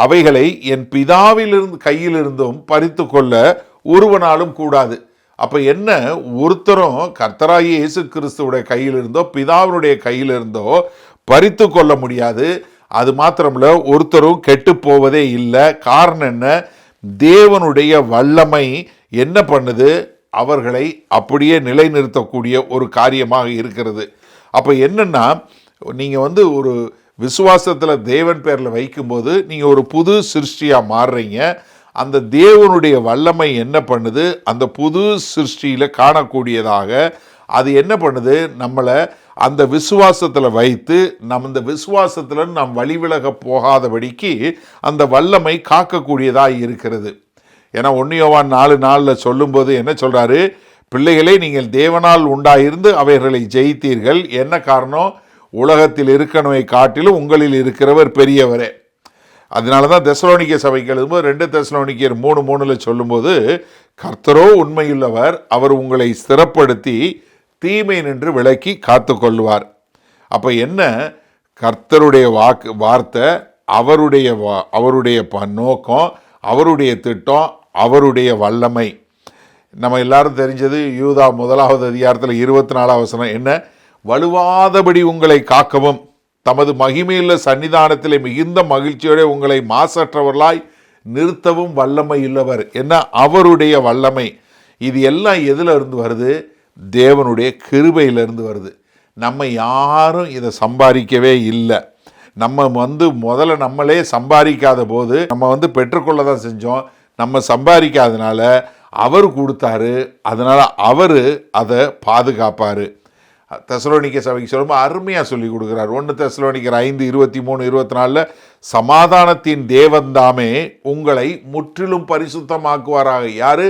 அவைகளை என் பிதாவிலிருந்து கையிலிருந்தும் பறித்து கொள்ள ஒருவனாலும் கூடாது. அப்போ என்ன? ஒருத்தரும் கர்த்தராகிய இயேசு கிறிஸ்துவுடைய கையிலிருந்தோ பிதாவினுடைய கையிலிருந்தோ பறித்து கொள்ள முடியாது. அது மாத்திரமில்ல, ஒருத்தரும் கெட்டு போவதே இல்லை. காரணம் என்ன? தேவனுடைய வல்லமை என்ன பண்ணுது? அவர்களை அப்படியே நிலைநிறுத்தக்கூடிய ஒரு காரியமாக இருக்கிறது. அப்போ என்னன்னா, நீங்கள் ஒரு விசுவாசத்தில் தேவன் பேரில் வைக்கும்போது நீங்கள் ஒரு புது சிருஷ்டியாக மாறுறீங்க. அந்த தேவனுடைய வல்லமை என்ன பண்ணுது? அந்த புது சிருஷ்டியில் காணக்கூடியதாக அது என்ன பண்ணுது? நம்மளை அந்த விசுவாசத்தில் வைத்து இந்த விசுவாசத்தில் நாம் வழிவிலக போகாதபடிக்கு அந்த வல்லமை காக்கக்கூடியதாக இருக்கிறது. ஏன்னா 1 யோவான் 4:4 சொல்லும்போது என்ன சொல்கிறாரு? பிள்ளைகளே, நீங்கள் தேவனால் உண்டாயிருந்து அவைகளை ஜெயித்தீர்கள். என்ன காரணம்? உலகத்தில் இருக்கிறவை காட்டிலும் உங்களில் இருக்கிறவர் பெரியவரே. அதனால தான் தெசலோனிக்க சபைக்கு எழுதும்போது 2 தெசலோனிக்கர் 3:3 சொல்லும்போது, கர்த்தரோ உண்மையுள்ளவர், அவர் உங்களை ஸ்திரப்படுத்தி தீமை நின்று விலக்கி காத்து கொள்வார். அப்போ என்ன, கர்த்தருடைய வார்த்தை, அவருடைய நோக்கம், அவருடைய திட்டம், அவருடைய வல்லமை. நம்ம எல்லாரும் தெரிஞ்சது யூதா 1வது அதிகாரத்தில் 24வது வசனம் என்ன, வலுவாதபடி உங்களை காக்கவும் தமது மகிமையுள்ள சன்னிதானத்திலே மிகுந்த மகிழ்ச்சியோட உங்களை மாசற்றவர்களாய் நிறுத்தவும் வல்லமை உள்ளவர். என்ன, அவருடைய வல்லமை. இது எல்லாம் எதில் இருந்து வருது? தேவனுடைய கிருபையிலிருந்து வருது. நம்ம யாரும் இதை சம்பாதிக்கவே இல்லை. நம்ம முதல்ல நம்மளே சம்பாதிக்காத போது நம்ம பெற்றுக்கொள்ள தான் செஞ்சோம். நம்ம சம்பாதிக்காதனால அவர் கொடுத்தாரு, அதனால் அவர் அதை பாதுகாப்பார். தெசலோனிக்க சபைக்கு சொல்லும்போது அருமையாக சொல்லி கொடுக்குறார். 1 தெசலோனிக்கர் 5:23-24 சமாதானத்தின் தேவன்தாமே உங்களை முற்றிலும் பரிசுத்தமாக்குவாராக. யாரு?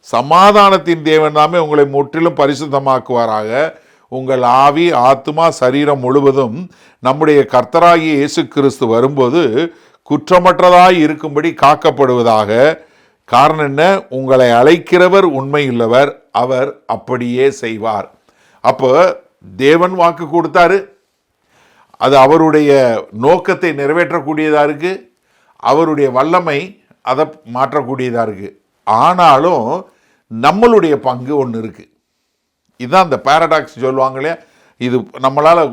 சமாதானத்தின் தேவன்தாமே உங்களை முற்றிலும் பரிசுத்தமாக்குவாராக. உங்கள் ஆவி, ஆத்மா, சரீரம் முழுவதும் நம்முடைய கர்த்தராகிய இயேசு கிறிஸ்து வரும்போது குற்றமற்றதாய் இருக்கும்படி காக்கப்படுவதாக. காரணம் என்ன? உங்களை அழைக்கிறவர் உண்மையுள்ளவர், அவர் அப்படியே செய்வார். அப்போ தேவன் வாக்கு கொடுத்தாரு, அது அவருடைய நோக்கத்தை நிறைவேற்றக்கூடியதாக இருக்குது, அவருடைய வல்லமை அதை மாற்றக்கூடியதாக இருக்குது. ஆனாலும் நம்மளுடைய பங்கு ஒன்று இருக்குது. இதுதான் இந்த பேரடாக்ஸ் சொல்லுவாங்களே, இது நம்மளால்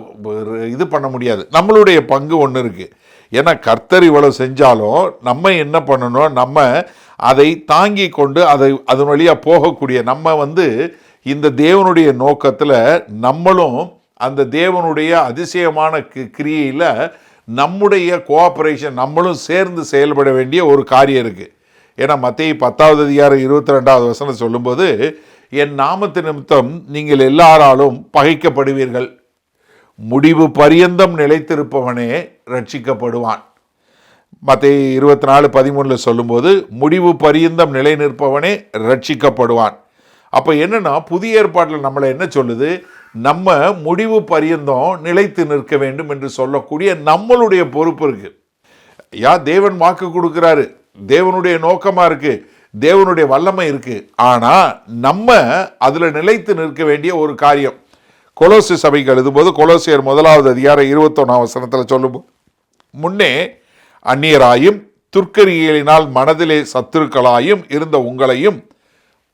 இது பண்ண முடியாது. நம்மளுடைய பங்கு ஒன்று இருக்குது. ஏன்னா கர்த்தர் இவ்வளவு செஞ்சாலும் நம்ம என்ன பண்ணணும், நம்ம அதை தாங்கி கொண்டு அதன் வழியாக போகக்கூடிய நம்ம இந்த தேவனுடைய நோக்கத்தில் நம்மளும் அந்த தேவனுடைய அதிசயமான கிரியையில் நம்முடைய கோஆப்ரேஷன், நம்மளும் சேர்ந்து செயல்பட வேண்டிய ஒரு காரியம் இருக்குது. ஏன்னா மத்தேயு 10வது அதிகாரம் 22வது வசனம் சொல்லும்போது, என் நாமத்து நிமித்தம் நீங்கள் எல்லாராலும் பகைக்கப்படுவீர்கள், முடிவு பரியந்தம் நிலைத்திருப்பவனே ரட்சிக்கப்படுவான். மத்தேயு 24:13 சொல்லும்போது, முடிவு பரியந்தம் நிலை நிற்பவனே ரட்சிக்கப்படுவான். அப்போ என்னன்னா, புதிய ஏற்பாட்டில் நம்மளை என்ன சொல்லுது, நம்ம முடிவு பரியந்தம் நிலைத்து நிற்க வேண்டும் என்று சொல்லக்கூடிய நம்மளுடைய பொறுப்பு இருக்கு. தேவன் வாக்கு கொடுக்கிறாரு, தேவனுடைய நோக்கமா இருக்கு, தேவனுடைய வல்லமை இருக்கு. ஆனா நம்ம அதுல நிலைத்து நிற்க வேண்டிய ஒரு காரியம். கொலோசி சபைக்கு எழுதும்போது கொலோசியர் 1வது அதிகாரம் 21ஆம் வசனத்தில் சொல்லும், முன்னே அந்நியராயும் துர்க்கரிகளினால் மனதிலே சத்துருக்களாயும் இருந்த உங்களையும்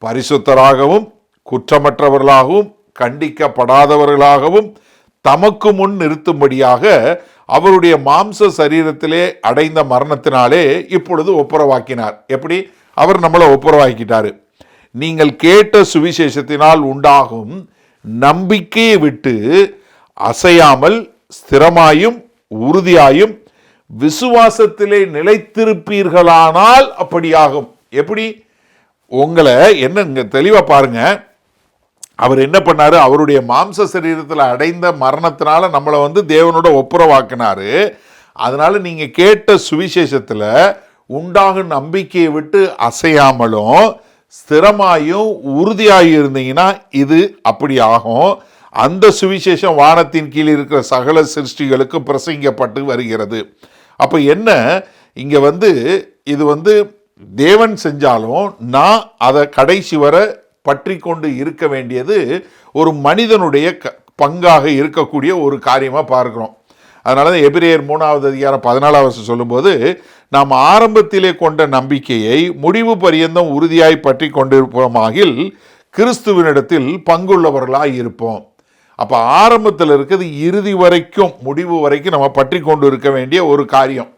பரிசுத்தராகவும் குற்றமற்றவர்களாகவும் கண்டிக்கப்படாதவர்களாகவும் தமக்கு முன் நிறுத்தும்படியாக அவருடைய மாம்ச சரீரத்திலே அடைந்த மரணத்தினாலே இப்பொழுது ஒப்புரவாக்கினார். எப்படி? அவர் நம்மளை ஒப்புரவாக்கிட்டாரு. நீங்கள் கேட்ட சுவிசேஷத்தினால் உண்டாகும் நம்பிக்கையை விட்டு அசையாமல் ஸ்திரமாயும் உறுதியாயும் விசுவாசத்திலே நிலைத்திருப்பீர்களானால் அப்படியாகும். எப்படி? உங்களை என்ன தெளிவா பாருங்க, அவர் என்ன பண்ணாரு, அவருடைய மாம்ச சரீரத்தில் அடைந்த மரணத்தினால நம்மளை தேவனோட ஒப்புரவாக்கினாரு. அதனால நீங்க கேட்ட சுவிசேஷத்துல உண்டாகும் நம்பிக்கையை விட்டு அசையாமலும் ஸ்திரமாயும் உறுதியாயும் இருந்தீங்கன்னா இது அப்படி ஆகும். அந்த சுவிசேஷம் வானத்தின் கீழ் இருக்கிற சகல சிருஷ்டிகளுக்கு பிரசங்கிக்கப்பட்டு வருகிறது. அப்ப என்ன, இங்க இது தேவன் செஞ்சாலும் நான் அதை கடைசி வரை பற்றி கொண்டு இருக்க வேண்டியது ஒரு மனிதனுடைய பங்காக இருக்கக்கூடிய ஒரு காரியமாக பார்க்கிறோம். அதனால தான் எபிரேயர் 3வது அதிகாரம் 14வது சொல்லும்போது, நாம் ஆரம்பத்திலே கொண்ட நம்பிக்கையை முடிவு பரியந்தம் உறுதியாய் பற்றி கொண்டிருப்போமாகில் கிறிஸ்துவனிடத்தில் பங்குள்ளவர்களாய் இருப்போம். அப்போ ஆரம்பத்தில் இருக்கிறது இறுதி வரைக்கும், முடிவு வரைக்கும் நம்ம பற்றி கொண்டு இருக்க வேண்டிய ஒரு காரியம்.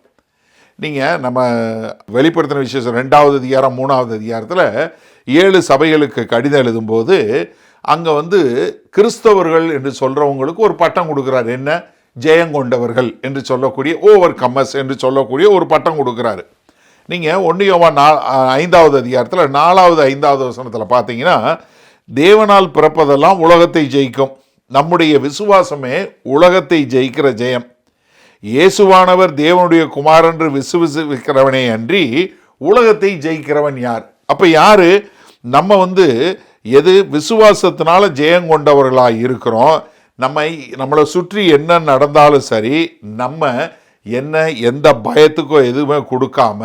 நீங்கள் நம்ம வெளிப்படுத்தின விசேஷம் 2வது அதிகாரம் 3வது அதிகாரத்தில் 7 சபைகளுக்கு கடிதம் எழுதும்போது அங்கே கிறிஸ்தவர்கள் என்று சொல்கிறவங்களுக்கு ஒரு பட்டம் கொடுக்குறாரு. என்ன? ஜெயங்கொண்டவர்கள் என்று சொல்லக்கூடிய, ஓவர் கம்மர்ஸ் என்று சொல்லக்கூடிய ஒரு பட்டம் கொடுக்குறாரு. நீங்கள் 1 யோவான் 5வது அதிகாரத்தில் 4வது 5வது வசனத்தில் பார்த்தீங்கன்னா, தேவனால் பிறப்பதெல்லாம் உலகத்தை ஜெயிக்கும், நம்முடைய விசுவாசமே உலகத்தை ஜெயிக்கிற ஜெயம். இயேசுவானவர் தேவனுடைய குமாரன் என்று விசுவாசிக்கிறவனே அன்றி உலகத்தை ஜெயிக்கிறவன் யார்? அப்ப யாரு? நம்ம எது விசுவாசத்தினால ஜெயம் கொண்டவர்களாக இருக்கிறோம். நம்மளை சுற்றி என்ன நடந்தாலும் சரி, நம்ம எந்த பயத்துக்கோ எதுவுமே கொடுக்காம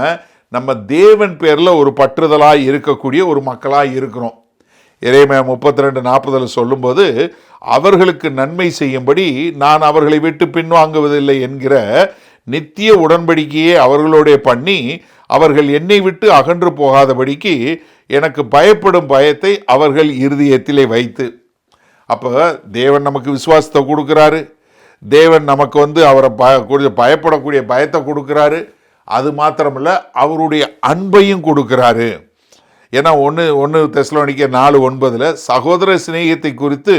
நம்ம தேவன் பேரில் ஒரு பற்றுதலாக இருக்கக்கூடிய ஒரு மக்களாக இருக்கிறோம். எரேமியா 32:40 சொல்லும்போது, அவர்களுக்கு நன்மை செய்யும்படி நான் அவர்களை விட்டு பின்வாங்குவதில்லை என்கிற நித்திய உடன்படிக்கையே அவர்களோட பண்ணி அவர்கள் என்னை விட்டு அகன்று போகாதபடிக்கு எனக்கு பயப்படும் பயத்தை அவர்கள் இருதயத்திலே வைத்து. அப்போ தேவன் நமக்கு விசுவாசத்தை கொடுக்குறாரு, தேவன் நமக்கு அவரை பயப்படக்கூடிய பயத்தை கொடுக்குறாரு. அது மாத்திரமில்ல, அவருடைய அன்பையும் கொடுக்குறாரு. ஏன்னா 1 தெசலோனிக்கேயர் 4:9 சகோதர சிநேகத்தை குறித்து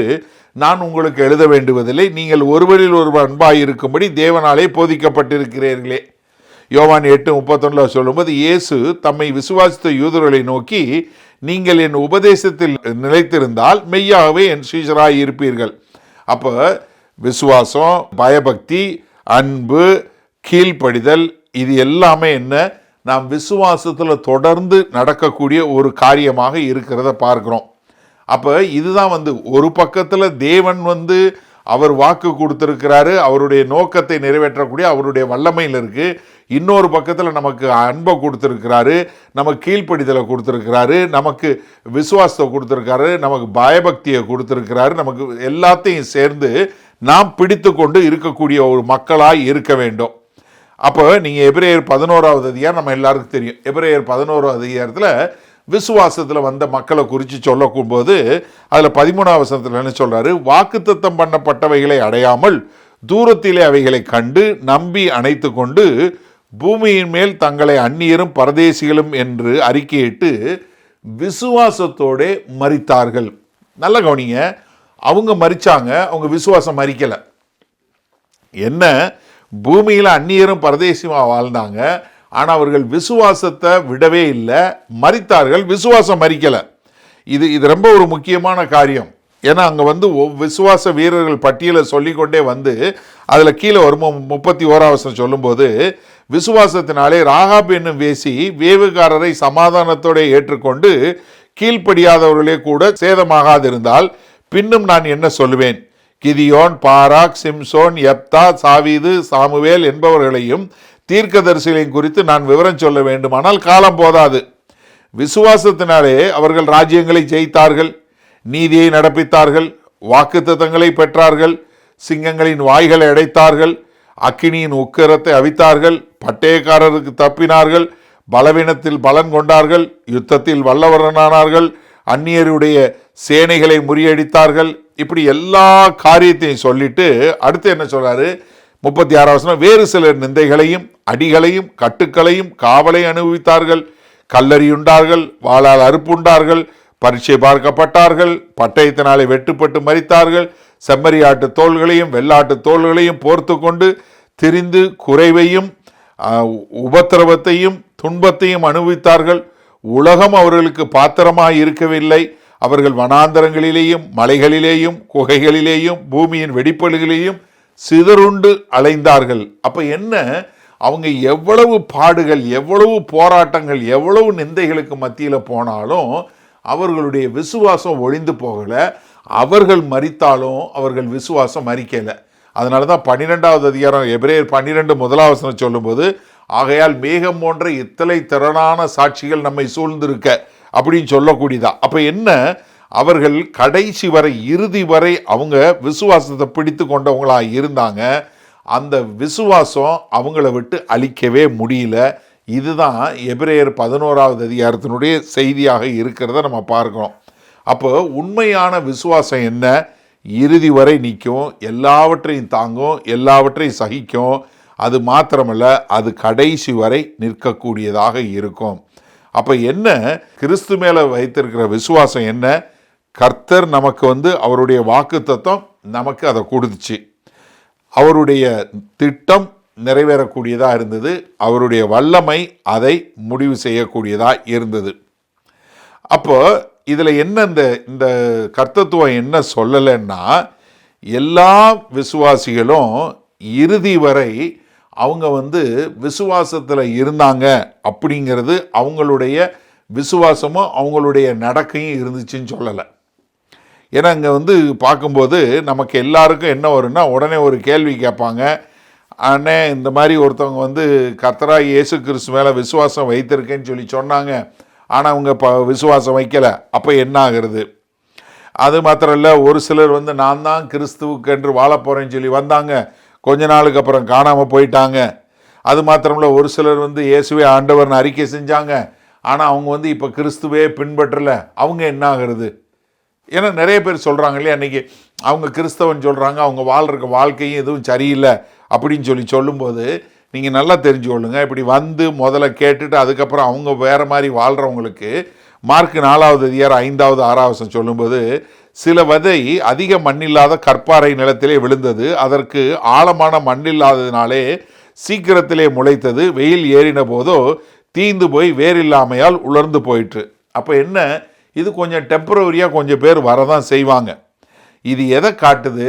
நான் உங்களுக்கு எழுத வேண்டுவதில்லை, நீங்கள் ஒருவரில் ஒருவர் அன்பாக இருக்கும்படி தேவனாலே போதிக்கப்பட்டிருக்கிறீர்களே. யோவான் 8:31 சொல்லும்போது, இயேசு தம்மை விசுவாசித்த யூதர்களை நோக்கி, நீங்கள் என் உபதேசத்தில் நிலைத்திருந்தால் மெய்யாகவே என் சீஷராய் இருப்பீர்கள். அப்போ விசுவாசம், பயபக்தி, அன்பு, கீழ்ப்படிதல், இது எல்லாமே என்ன, நாம் விசுவாசத்தில் தொடர்ந்து நடக்கக்கூடிய ஒரு காரியமாக இருக்கிறத பார்க்கிறோம். அப்போ இதுதான் ஒரு பக்கத்தில் தேவன் அவர் வாக்கு கொடுத்துருக்கிறாரு, அவருடைய நோக்கத்தை நிறைவேற்றக்கூடிய அவருடைய வல்லமையில் இருக்கு. இன்னொரு பக்கத்தில் நமக்கு அன்பை கொடுத்துருக்கிறாரு, நமக்கு கீழ்ப்படிதலை கொடுத்துருக்கிறாரு, நமக்கு விசுவாசத்தை கொடுத்துருக்காரு, நமக்கு பயபக்தியை கொடுத்துருக்கிறாரு. நமக்கு எல்லாத்தையும் சேர்ந்து நாம் பிடித்து கொண்டு இருக்கக்கூடிய ஒரு மக்களாய் இருக்க வேண்டும். அப்போ நீங்கள் எபிரேயர் 11வது அதிகாரம் நம்ம எல்லாருக்கும் தெரியும். எபிரேயர் 11வது அதிகாரத்தில் விசுவாசத்தில் வந்த மக்களை குறித்து சொல்லக்கும்போது அதில் 13வது வசனத்தில் என்ன சொல்கிறாரு, வாக்குத்தத்தம் பண்ணப்பட்டவைகளை அடையாமல் தூரத்திலே அவைகளை கண்டு நம்பி அணைத்து கொண்டு பூமியின் மேல் தங்களை அந்நியரும் பரதேசிகளும் என்று அறிக்கையிட்டு விசுவாசத்தோடு மரித்தார்கள். நல்ல கவனிங்க, அவங்க மரிச்சாங்க, அவங்க விசுவாசம் மரிக்கலை. என்ன, பூமியில் அந்நியரும் பரதேசியமாக வாழ்ந்தாங்க, ஆனால் அவர்கள் விசுவாசத்தை விடவே இல்லை, மரித்தார்கள், விசுவாசம் மரிக்கலை. இது ரொம்ப ஒரு முக்கியமான காரியம். ஏன்னா அங்கே விசுவாச வீரர்கள் பட்டியலை சொல்லிக்கொண்டே அதில் கீழே வரும் 31 சொல்லும்போது, விசுவாசத்தினாலே ராகாப் என்னும் வேசி வேவுகாரரை சமாதானத்தோடு ஏற்றுக்கொண்டு கீழ்ப்படியாதவர்களே கூட சேதமாகாதிருந்தால் பின்னும் நான் என்ன சொல்லுவேன், கிதியோன், பாராக், சிம்சோன், யப்தா, சாவீது, சாமுவேல் என்பவர்களையும் தீர்க்கதரிசிகளையும் குறித்து நான் விவரம் சொல்ல வேண்டுமானால் காலம் போதாது. விசுவாசத்தினாலே அவர்கள் ராஜ்யங்களை ஜெயித்தார்கள், நீதியை நடப்பித்தார்கள், வாக்குத்தத்தங்களை பெற்றார்கள், சிங்கங்களின் வாய்களை அடைத்தார்கள், அக்கினியின் உக்கிரத்தை அவித்தார்கள், பட்டயக்காரருக்கு தப்பினார்கள், பலவீனத்தில் பலன் கொண்டார்கள், யுத்தத்தில் வல்லவரனானார்கள், அந்நியருடைய சேனைகளை முறியடித்தார்கள். இப்படி எல்லா காரியத்தையும் சொல்லிட்டு அடுத்து என்ன சொல்றாரு, 36 வேறு சிலர் நிந்தைகளையும் அடிகளையும் கட்டுக்களையும் காவலை அனுபவித்தார்கள், கல்லறியுண்டார்கள், வாளால் அறுப்புண்டார்கள், பரீட்சை பார்க்கப்பட்டார்கள், பட்டயத்தினாலே வெட்டுப்பட்டு மரித்தார்கள், செம்மறியாட்டு தோள்களையும் வெள்ளாட்டு தோள்களையும் போர்த்து கொண்டு திரிந்து குறைவையும் உபத்திரவத்தையும் துன்பத்தையும் அனுபவித்தார்கள். உலகம் அவர்களுக்கு பாத்திரமாய் இருக்கவில்லை. அவர்கள் வனாந்தரங்களிலேயும் மலைகளிலேயும் குகைகளிலேயும் பூமியின் வெடிப்பல்களிலேயும் சிதறுண்டு அலைந்தார்கள். அப்போ என்ன, அவங்க எவ்வளவு பாடுகள், எவ்வளவு போராட்டங்கள், எவ்வளவு நிந்தைகளுக்கு மத்தியில் போனாலும் அவர்களுடைய விசுவாசம் ஒழிந்து போகலை. அவர்கள் மரித்தாலும் அவர்கள் விசுவாசம் மரிக்கலை. அதனால தான் 12வது அதிகாரம் எபிரேயர் 12:1 சொல்லும்போது, ஆகையால் மேகம் போன்ற இத்தனை திரளான சாட்சிகள் நம்மை சூழ்ந்திருக்க அப்படின்னு சொல்லக்கூடியதா. அப்போ என்ன, அவர்கள் கடைசி வரை இறுதி வரை அவங்க விசுவாசத்தை பிடித்து கொண்டவங்களாக இருந்தாங்க. அந்த விசுவாசம் அவங்கள விட்டு அழிக்கவே முடியல. இதுதான் எபிரேயர் 11வது அதிகாரத்தினுடைய செய்தியாக இருக்கிறத நம்ம பார்க்கிறோம். அப்போ உண்மையான விசுவாசம் என்ன, இறுதி வரை நிற்கும், எல்லாவற்றையும் தாங்கும், எல்லாவற்றையும் சகிக்கும். அது மாத்திரமல்ல, அது கடைசி வரை நிற்கக்கூடியதாக இருக்கும். அப்போ என்ன, கிறிஸ்து மேலே வைத்திருக்கிற விசுவாசம் என்ன, கர்த்தர் நமக்கு அவருடைய வாக்குத்தத்தம் நமக்கு அதை கொடுத்துச்சு. அவருடைய திட்டம் நிறைவேறக்கூடியதாக இருந்தது, அவருடைய வல்லமை அதை முடிவு செய்யக்கூடியதாக இருந்தது. அப்போ இதில் என்ன, இந்த கர்த்தத்துவம் என்ன சொல்லலைன்னா, எல்லா விசுவாசிகளும் இறுதி வரை அவங்க விசுவாசத்தில் இருந்தாங்க அப்படிங்கிறது அவங்களுடைய விசுவாசமும் அவங்களுடைய நடக்கையும் இருந்துச்சுன்னு சொல்லலை. ஏன்னா இங்கே வந்து பார்க்கும்போது நமக்கு எல்லாருக்கும் என்ன வரும்னா உடனே ஒரு கேள்வி கேட்பாங்க, அண்ணே இந்த மாதிரி ஒருத்தவங்க வந்து கர்த்தராகிய இயேசு கிறிஸ்து மேலே விசுவாசம் வைத்திருக்கேன்னு சொல்லி சொன்னாங்க, ஆனால் அவங்க விசுவாசம் வைக்கலை, அப்போ என்ன ஆகிறது? அது மாத்திரம் இல்லை, ஒரு சிலர் வந்து நான் தான் கிறிஸ்துவுக்கு என்று வாழ போகிறேன்னு சொல்லி வந்தாங்க, கொஞ்ச நாளுக்கு அப்புறம் காணாமல் போயிட்டாங்க. அது மாத்திரமில்ல, ஒரு சிலர் வந்து இயேசுவே ஆண்டவர்னு அறிக்கை செஞ்சாங்க, ஆனால் அவங்க வந்து இப்போ கிறிஸ்துவே பின்பற்றலை, அவங்க என்ன ஆகிறது? ஏன்னா நிறைய பேர் சொல்கிறாங்க இல்லையா, அன்றைக்கி அவங்க கிறிஸ்தவன் சொல்கிறாங்க, அவங்க வாழ்கிற வாழ்க்கையும் எதுவும் சரியில்லை அப்படின்னு சொல்லி சொல்லும்போது நீங்கள் நல்லா தெரிஞ்சுக்கொள்ளுங்க. இப்படி வந்து முதல்ல கேட்டுட்டு அதுக்கப்புறம் அவங்க வேறு மாதிரி வாழ்கிறவங்களுக்கு மார்க் 4வது அதிகாரம் 5வது 6வது சொல்லும்போது, சில விதை அதிக மண்ணில்லாத கற்பாறை நிலத்திலே விழுந்தது, அதற்கு ஆழமான மண்ணில்லாததினாலே சீக்கிரத்திலே முளைத்தது, வெயில் ஏறின போதோ தீந்து போய் வேறில்லாமையால் உலர்ந்து போயிற்று. அப்போ என்ன, இது கொஞ்சம் டெம்பரவரியாக கொஞ்சம் பேர் வரதான் செய்வாங்க. இது எதை காட்டுது?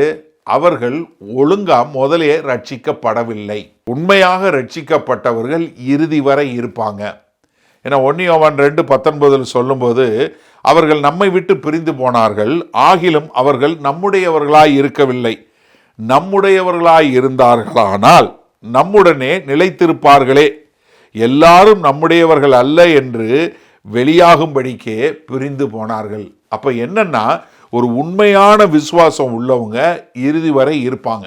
அவர்கள் ஒழுங்காக முதலே ரட்சிக்கப்படவில்லை. உண்மையாக ரட்சிக்கப்பட்டவர்கள் இறுதி வரை இருப்பாங்க. ஏன்னா 1 யோவான் 2:19 சொல்லும்போது, அவர்கள் நம்மை விட்டு பிரிந்து போனார்கள், ஆகிலும் அவர்கள் நம்முடையவர்களாய் இருக்கவில்லை, நம்முடையவர்களாய் இருந்தார்களானால் நம்முடனே நிலைத்திருப்பார்களே, எல்லாரும் நம்முடையவர்கள் அல்ல என்று வெளியாகும்படிக்கே பிரிந்து போனார்கள். அப்போ என்னன்னா, ஒரு உண்மையான விசுவாசம் உள்ளவங்க இறுதி வரை இருப்பாங்க.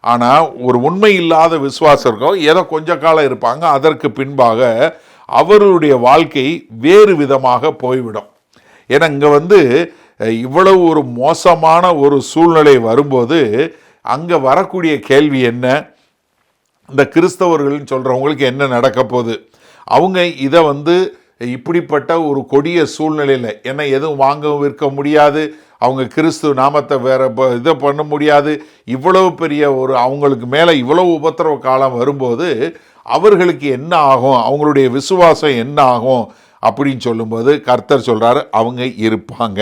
ஆனால் ஒரு உண்மை இல்லாத விசுவாசம் இருக்கும், ஏதோ கொஞ்ச காலம் இருப்பாங்க, அதற்கு பின்பாக அவர்களுடைய வாழ்க்கை வேறு விதமாக போய்விடும். ஏன்னா இங்கே வந்து இவ்வளவு ஒரு மோசமான ஒரு சூழ்நிலை வரும்போது அங்கே வரக்கூடிய கேள்வி என்ன, இந்த கிறிஸ்தவர்கள்னு சொல்கிறவங்களுக்கு என்ன நடக்க போகுது? அவங்க இதை வந்து இப்படிப்பட்ட ஒரு கொடிய சூழ்நிலையில், ஏன்னா எதுவும் வாங்கவும் விற்க முடியாது, அவங்க கிறிஸ்து நாமத்தை வேற இதை பண்ண முடியாது, இவ்வளவு பெரிய ஒரு அவங்களுக்கு மேலே இவ்வளவு உபத்திரவ காலம் வரும்போது அவர்களுக்கு என்ன ஆகும், அவங்களுடைய விசுவாசம் என்ன ஆகும் அப்படின்னு சொல்லும்போது கர்த்தர் சொல்கிறாரு, அவங்க இருப்பாங்க.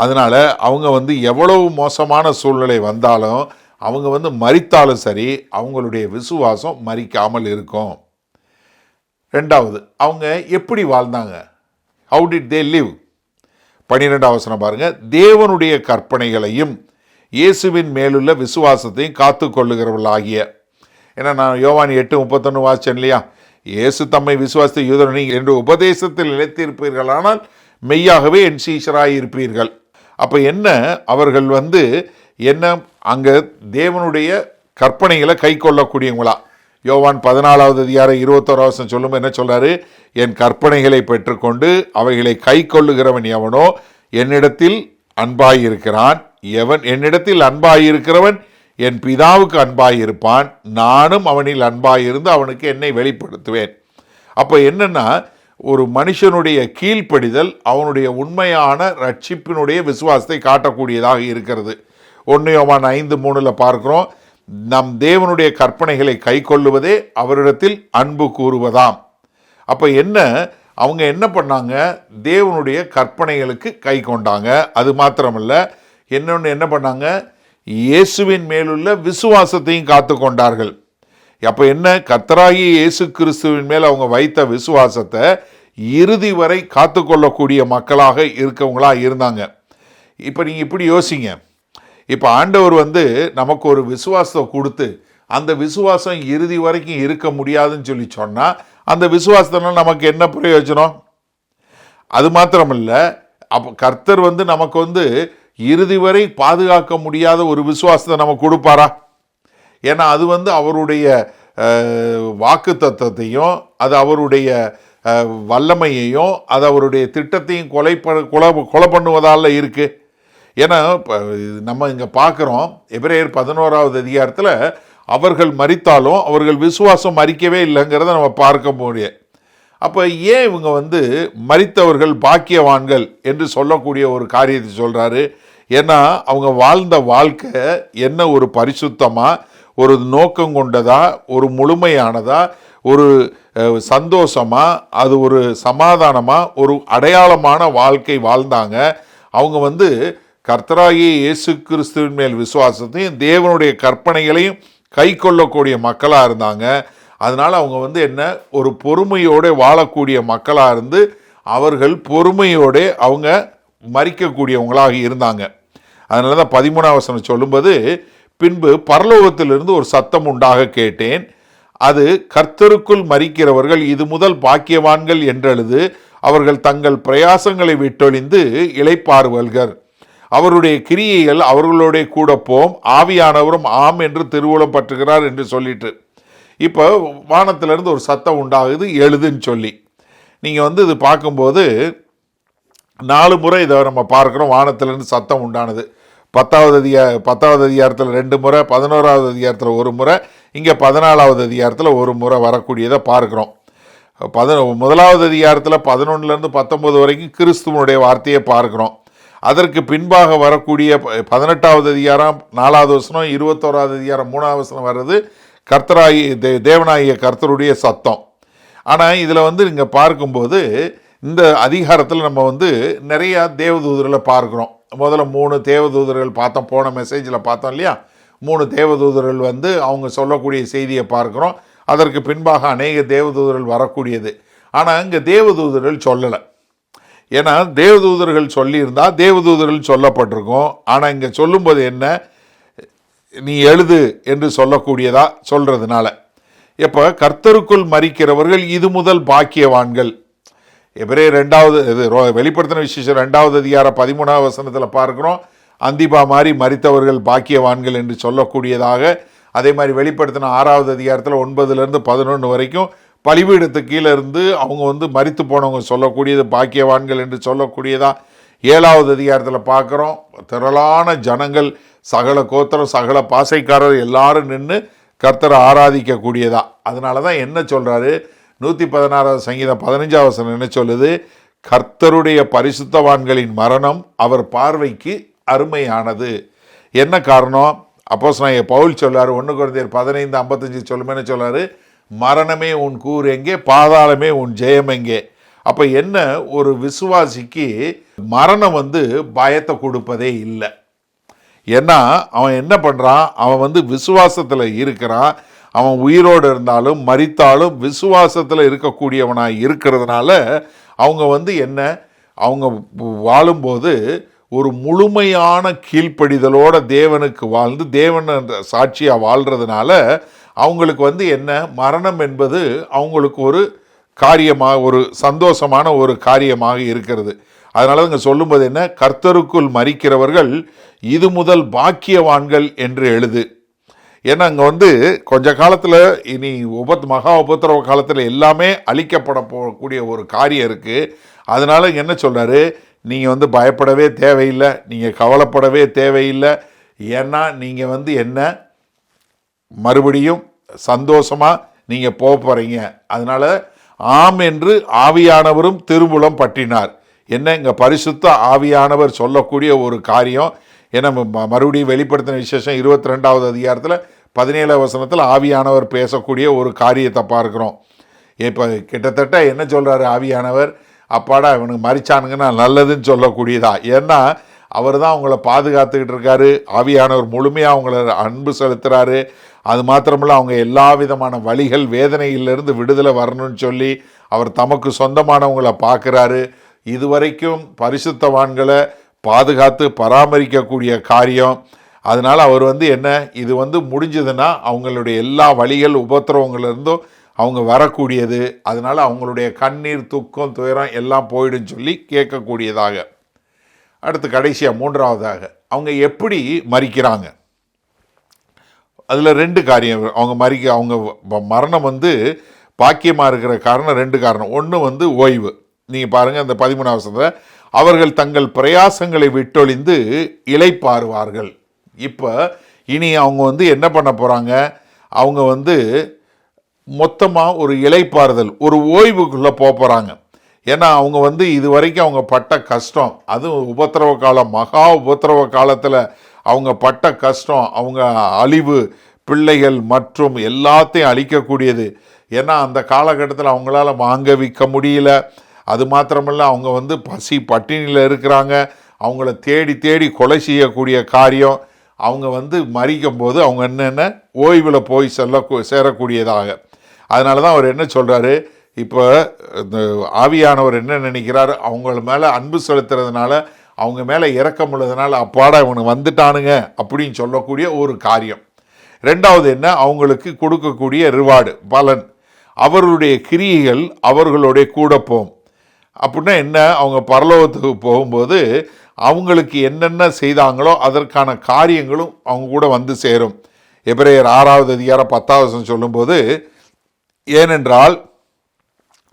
அதனால் அவங்க வந்து எவ்வளவு மோசமான சூழ்நிலை வந்தாலும், அவங்க வந்து மரித்தாலும் சரி, அவங்களுடைய விசுவாசம் மரிக்காமல் இருக்கும். ரெண்டாவது, அவங்க எப்படி வாழ்ந்தாங்க? How did they live? 12வது வசனம் பாருங்க, தேவனுடைய கற்பனைகளையும் இயேசுவின் மேலுள்ள விசுவாசத்தையும் காத்து கொள்ளுகிறவர்களாகிய. ஏன்னா நான் யோவான் 8:31 வாசிச்சேன் இல்லையா, இயேசு தம்மை விசுவாசித்த யூதர் நீங்கள் என்று உபதேசத்தில் நிலைத்திருப்பீர்களானால் மெய்யாகவே என் சீஷராய் இருப்பீர்கள். அப்போ என்ன, அவர்கள் வந்து என்ன, அங்கே தேவனுடைய கற்பனைகளை கை கொள்ளக்கூடியவங்களா? யோவான் 14வது அதிகாரம் 21 சொல்லும் என்ன சொல்றாரு, என் கற்பனைகளை பெற்றுக்கொண்டு அவைகளை கை கொள்ளுகிறவன் எவனோ என்னிடத்தில் அன்பாயிருக்கிறான், எவன் என்னிடத்தில் அன்பாயிருக்கிறவன் என் பிதாவுக்கு அன்பாயிருப்பான், நானும் அவனில் அன்பாயிருந்து அவனுக்கு என்னை வெளிப்படுத்துவேன். அப்போ என்னன்னா, ஒரு மனுஷனுடைய கீழ்ப்படிதல் அவனுடைய உண்மையான ரட்சிப்பினுடைய விசுவாசத்தை காட்டக்கூடியதாக இருக்கிறது. 1 யோவான் 5:3 பார்க்கிறோம், நம் தேவனுடைய கற்பனைகளை கை கொள்ளுவதே அவரிடத்தில் அன்பு கூறுவதாம். அப்போ என்ன, அவங்க என்ன பண்ணாங்க, தேவனுடைய கற்பனைகளுக்கு கை கொண்டாங்க. அது மாத்திரமல்ல, இன்னொன்று என்ன பண்ணாங்க, இயேசுவின் மேலுள்ள விசுவாசத்தையும் காத்து கொண்டார்கள். அப்போ என்ன, கர்த்தராகிய இயேசு கிறிஸ்துவின் மேல் அவங்க வைத்த விசுவாசத்தை இறுதி வரை காத்து கொள்ளக்கூடிய மக்களாக இருக்கவங்களா இருந்தாங்க. இப்போ நீங்கள் இப்படி யோசிங்க, இப்போ ஆண்டவர் வந்து நமக்கு ஒரு விசுவாசத்தை கொடுத்து அந்த விசுவாசம் இறுதி வரைக்கும் இருக்க முடியாதுன்னு சொல்லி சொன்னால் அந்த விசுவாசத்தினால் நமக்கு என்ன பிரயோஜனம்? அது மாத்திரமில்ல, அப்போ கர்த்தர் வந்து நமக்கு வந்து இறுதி வரை பாதுகாக்க முடியாத ஒரு விசுவாசத்தை நமக்கு கொடுப்பாரா? ஏன்னா அது வந்து அவருடைய வாக்கு தத்தத்தையும் அது அவருடைய வல்லமையையும் அது அவருடைய திட்டத்தையும் கொலை பண்ணுவதால் இருக்குது. ஏன்னா நம்ம இங்கே பார்க்குறோம், எபிரேயர் 11வது அதிகாரத்தில் அவர்கள் மரித்தாலும் அவர்கள் விசுவாசம் மரிக்கவே இல்லைங்கிறத நம்ம பார்க்க முடியும். அப்போ ஏன் இவங்க வந்து மரித்தவர்கள் பாக்கியவான்கள் என்று சொல்லக்கூடிய ஒரு காரியத்தை சொல்கிறாரு? ஏன்னா அவங்க வாழ்ந்த வாழ்க்கை என்ன ஒரு பரிசுத்தமாக, ஒரு நோக்கம் கொண்டதா, ஒரு முழுமையானதா, ஒரு சந்தோஷமாக, அது ஒரு சமாதானமாக, ஒரு அடையாளமான வாழ்க்கை வாழ்ந்தாங்க. அவங்க வந்து கர்த்தராகிய இயேசு கிறிஸ்துவின் மேல் விசுவாசத்தையும் தேவனுடைய கற்பனைகளையும் கை கொள்ளக்கூடிய மக்களாக இருந்தாங்க. அதனால் அவங்க வந்து என்ன, ஒரு பொறுமையோடு வாழக்கூடிய மக்களாக இருந்து அவர்கள் பொறுமையோடு அவங்க மரிக்கக்கூடியவங்களாக இருந்தாங்க. அதனால தான் 13ஆம் வசனம் சொல்லும்போது, பின்பு பரலோகத்திலிருந்து ஒரு சத்தம் உண்டாக கேட்டேன், அது கர்த்தருக்குள் மரிக்கிறவர்கள் இது முதல் பாக்கியவான்கள் என்றெழுது, அவர்கள் தங்கள் பிரயாசங்களை விட்டொழிந்து இளைப்பாறுவல்கர், அவருடைய கிரியைகள் அவர்களோட கூட போம், ஆவியானவரும் ஆம் என்று திருவுளம் பற்றுகிறார் என்று சொல்லிட்டு, இப்போ வானத்திலிருந்து ஒரு சத்தம் உண்டாகுது எழுதுன்னு சொல்லி. நீங்கள் இது பார்க்கும்போது 4 முறை இதை நம்ம பார்க்குறோம். வானத்திலிருந்து சத்தம் உண்டானது 10வது அதிகாரத்தில் 2 முறை, 11வது அதிகாரத்தில் 1 முறை, இங்கே 14வது அதிகாரத்தில் 1 முறை வரக்கூடியதை பார்க்குறோம். 1வது அதிகாரத்தில் 11லேருந்து 19 வரைக்கும் கிறிஸ்துவனுடைய வார்த்தையை பார்க்குறோம். அதற்கு பின்பாக வரக்கூடிய 18வது அதிகாரம் 4வது வசனம், 21வது அதிகாரம் 3வது வசனம் வர்றது தேவனாகிய கர்த்தருடைய சத்தம். ஆனால் இதில் இங்கே பார்க்கும்போது இந்த அதிகாரத்தில் நம்ம நிறையா தேவதூதர்களை பார்க்குறோம். முதல்ல 3 தேவதூதர்கள் பார்த்தோம், போன மெசேஜில் பார்த்தோம் இல்லையா. 3 தேவதூதர்கள் அவங்க சொல்லக்கூடிய செய்தியை பார்க்குறோம். அதற்கு பின்பாக அநேக தேவதூதர்கள் வரக்கூடியது. ஆனால் இங்கே தேவதூதர்கள் சொல்லலை. ஏன்னா தேவதூதர்கள் சொல்லியிருந்தால் தேவதூதர்கள் சொல்லப்பட்டிருக்கும். ஆனால் இங்கே சொல்லும்போது என்ன, நீ எழுது என்று சொல்லக்கூடியதா சொல்கிறதுனால, இப்போ கர்த்தருக்குள் மரிக்கிறவர்கள் இது முதல் பாக்கியவான்கள். எபிரேயர் 2வது வெளிப்படுத்தின விசேஷம் 2வது அதிகாரம் 13வது வசனத்தில் பார்க்குறோம், அந்திபா மாதிரி மரித்தவர்கள் பாக்கியவான்கள் என்று சொல்லக்கூடியதாக. அதே மாதிரி வெளிப்படுத்தின 6வது அதிகாரத்தில் 9லேருந்து 11 வரைக்கும் பலிபீடத்துக்கு கீழே இருந்து அவங்க மரித்து போனவங்க சொல்லக்கூடியது பாக்கியவான்கள் என்று சொல்லக்கூடியதா. 7வது அதிகாரத்தில் பார்க்குறோம், திரளான ஜனங்கள், சகல கோத்திரம், சகல பாசைக்காரர் எல்லாரும் நின்று கர்த்தரை ஆராதிக்கக்கூடியதா. அதனால தான் என்ன சொல்கிறாரு, 116வது சங்கீதம் 15வது வசனம் என்ன சொல்லுது, கர்த்தருடைய பரிசுத்தவான்களின் மரணம் அவர் பார்வைக்கு அருமையானது. என்ன காரணம், அப்போஸ்தலனாகிய பவுல் சொல்றாரு, 1 கொரிந்தியர் 15:55 சொல்லுமே சொல்றாரு, மரணமே உன் கூர் எங்கே, பாதாளமே உன் ஜெயம் எங்கே. அப்போ என்ன, ஒரு விசுவாசிக்கு மரணம் பயத்தை கொடுப்பதே இல்லை. ஏன்னா அவன் என்ன பண்ணுறான், அவன் விசுவாசத்தில் இருக்கிறான். அவன் உயிரோடு இருந்தாலும் மரித்தாலும் விசுவாசத்தில் இருக்கக்கூடியவனாக இருக்கிறதுனால அவங்க என்ன, அவங்க வாழும்போது ஒரு முழுமையான கீழ்ப்படிதலோட தேவனுக்கு வாழ்ந்து தேவன் சாட்சியாக வாழ்கிறதுனால அவங்களுக்கு என்ன, மரணம் என்பது அவங்களுக்கு ஒரு காரியமாக, ஒரு சந்தோஷமான ஒரு காரியமாக இருக்கிறது. அதனால இங்கே சொல்லும்போது என்ன, கர்த்தருக்குள் மரிக்கிறவர்கள் இது முதல் பாக்கியவான்கள் என்று எழுது. ஏன்னா அங்கே கொஞ்ச காலத்தில், இனி மகா உபத்திரவ காலத்தில் எல்லாமே அழிக்கப்பட போகக்கூடிய ஒரு காரியம் இருக்குது. அதனால என்ன சொல்கிறாரு, நீங்கள் பயப்படவே தேவையில்லை, நீங்கள் கவலைப்படவே தேவையில்லை. ஏன்னா நீங்கள் என்ன, மறுபடியும் சந்தோஷமாக நீங்கள் போக போகிறீங்க. அதனால் ஆம் என்று ஆவியானவரும் திருமுலம் பற்றினார். என்ன, இங்கே பரிசுத்த ஆவியானவர் சொல்லக்கூடிய ஒரு காரியம். ஏன்னா மறுபடியும் வெளிப்படுத்தின விசேஷம் 22வது அதிகாரத்தில் 17வது வசனத்தில் ஆவியானவர் பேசக்கூடிய ஒரு காரியத்தை பார்க்குறோம். இப்போ கிட்டத்தட்ட என்ன சொல்கிறாரு ஆவியானவர், அப்பாடா இவனுக்கு மரிச்சானுங்கன்னா நல்லதுன்னு சொல்லக்கூடியதா. ஏன்னா அவர் தான் அவங்கள பாதுகாத்துக்கிட்டு இருக்காரு. ஆவியானவர் முழுமையாக அவங்கள அன்பு செலுத்துகிறாரு. அது மாத்திரமில்ல, அவங்க எல்லா விதமான வலிகள் வேதனையிலிருந்து விடுதலை வரணும்னு சொல்லி அவர் தமக்கு சொந்தமானவங்களை பார்க்குறாரு. இதுவரைக்கும் பரிசுத்தவான்களை பாதுகாத்து பராமரிக்கக்கூடிய காரியம். அதனால் அவர் என்ன, இது முடிஞ்சதுன்னா அவங்களுடைய எல்லா வலிகள் உபத்திரவங்களிலிருந்தும் அவங்க வரக்கூடியது. அதனால் அவங்களுடைய கண்ணீர், துக்கம், துயரம் எல்லாம் போயிடுன்னு சொல்லி கேட்கக்கூடியதாக. அடுத்து கடைசியாக 3வதாக அவங்க எப்படி மரிக்கிறாங்க. அதில் 2 காரியம். அவங்க மரணம் பாக்கியமாக இருக்கிற காரணம் 2 காரணம். ஒன்று ஓய்வு. நீங்கள் பாருங்கள், அந்த 13வது வசனத்தில் அவர்கள் தங்கள் பிரயாசங்களை விட்டொழிந்து இளைப்பாறுவார்கள். இப்போ இனி அவங்க என்ன பண்ண போகிறாங்க, அவங்க மொத்தமாக ஒரு இளைப்பாறுதல், ஒரு ஓய்வுக்குள்ளே போகிறாங்க. ஏன்னா அவங்க இது வரைக்கும் அவங்க பட்ட கஷ்டம், அதுவும் உபத்திரவ காலம், மகா உபத்திரவ காலத்தில் அவங்க பட்ட கஷ்டம், அவங்க அழிவு, பிள்ளைகள் மற்றும் எல்லாத்தையும் அழிக்கக்கூடியது. ஏன்னா அந்த காலகட்டத்தில் அவங்களால வாங்க விற்க முடியல. அது மாத்திரமல்ல, அவங்க பசி பட்டினியில் இருக்கிறாங்க. அவங்கள தேடி தேடி கொலை செய்யக்கூடிய காரியம். அவங்க மரிக்கும் போது அவங்க என்னென்ன ஓய்வில் போய் சேரக்கூடியதாக. அதனால தான் அவர் என்ன சொல்கிறாரு, இப்போ இந்த ஆவியானவர் என்ன நினைக்கிறார், அவங்கள மேலே அன்பு செலுத்துறதுனால அவங்க மேலே இரக்கம் உள்ளதுனால அப்பாடா இவனு வந்துட்டானுங்க அப்படின்னு சொல்லக்கூடிய ஒரு காரியம். ரெண்டாவது என்ன, அவங்களுக்கு கொடுக்கக்கூடிய ரிவார்டு, பலன், அவர்களுடைய கிரியைகள் அவர்களுடைய கூட போகும். அப்படின்னா என்ன, அவங்க பரலோகத்துக்கு போகும்போது அவங்களுக்கு என்னென்ன செய்தாங்களோ அதற்கான காரியங்களும் அவங்க கூட வந்து சேரும். எபிரேயர் 6வது அதிகாரம் 10வது சொல்லும்போது, ஏனென்றால்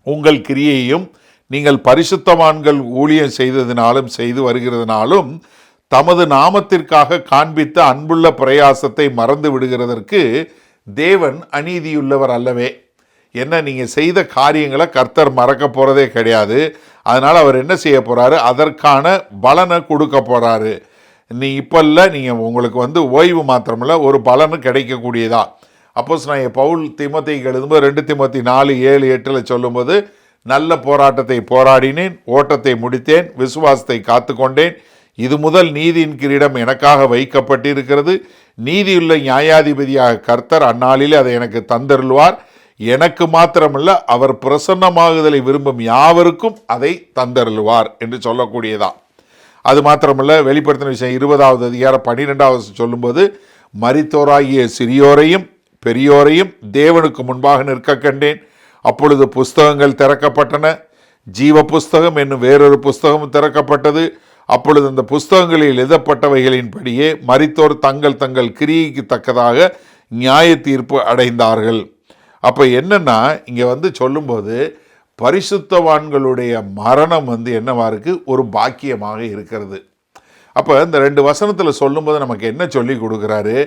உங்கள் கிரியையும் நீங்கள் பரிசுத்தவான்கள் ஊழியம் செய்ததினாலும் செய்து வருகிறதுனாலும் தமது நாமத்திற்காக காண்பித்த அன்புள்ள பிரயாசத்தை மறந்து விடுகிறதற்கு தேவன் அநீதியுள்ளவர் அல்லவே. என்ன, நீங்கள் செய்த காரியங்களை கர்த்தர் மறக்க போகிறதே கிடையாது. அதனால் அவர் என்ன செய்ய போகிறாரு, அதற்கான பலனை கொடுக்க போகிறாரு. நீ இப்போ இல்லை, நீங்கள் உங்களுக்கு ஓய்வு மாத்திரமில்ல, ஒரு பலனு கிடைக்கக்கூடியதா. அப்போஸ்தலனாகிய பவுல் தீமோத்தேயுக்கு எழுதும்போது 2 தீமோத்தேயு 4:7-8 சொல்லும்போது, நல்ல போராட்டத்தை போராடினேன், ஓட்டத்தை முடித்தேன், விசுவாசத்தை காத்து கொண்டேன், இது முதல் நீதியின் கிரீடம் எனக்காக வைக்கப்பட்டிருக்கிறது, நீதியுள்ள நியாயாதிபதியாக கர்த்தர் அந்நாளிலே அதை எனக்கு தந்தருள்வார், எனக்கு மாத்திரமல்ல அவர் பிரசன்னமாகுதலை விரும்பும் யாவருக்கும் அதை தந்தருள்வார் என்று சொல்லக்கூடியதா. அது மாத்திரமல்ல, வெளிப்படுத்தின விஷயம் 20வது அதிகாரம் 12வது சொல்லும்போது, மரித்தோராகிய சிறியோரையும் பெரியோரையும் தேவனுக்கு முன்பாக நிற்க கண்டேன், அப்பொழுது புஸ்தகங்கள் திறக்கப்பட்டன, ஜீவ புஸ்தகம் என்னும் வேறொரு புஸ்தகம் திறக்கப்பட்டது, அப்பொழுது அந்த புஸ்தகங்களில் எழுதப்பட்டவைகளின்படியே மரித்தோர் தங்கள் தங்கள் கிரியைக்கு தக்கதாக நியாய தீர்ப்பு அடைந்தார்கள். அப்போ என்னன்னா, இங்கே சொல்லும்போது பரிசுத்தவான்களுடைய மரணம் என்னவா இருக்கு, ஒரு பாக்கியமாக இருக்கிறது. அப்போ இந்த 2 வசனத்தில் சொல்லும்போது நமக்கு என்ன சொல்லி கொடுக்குறாரு,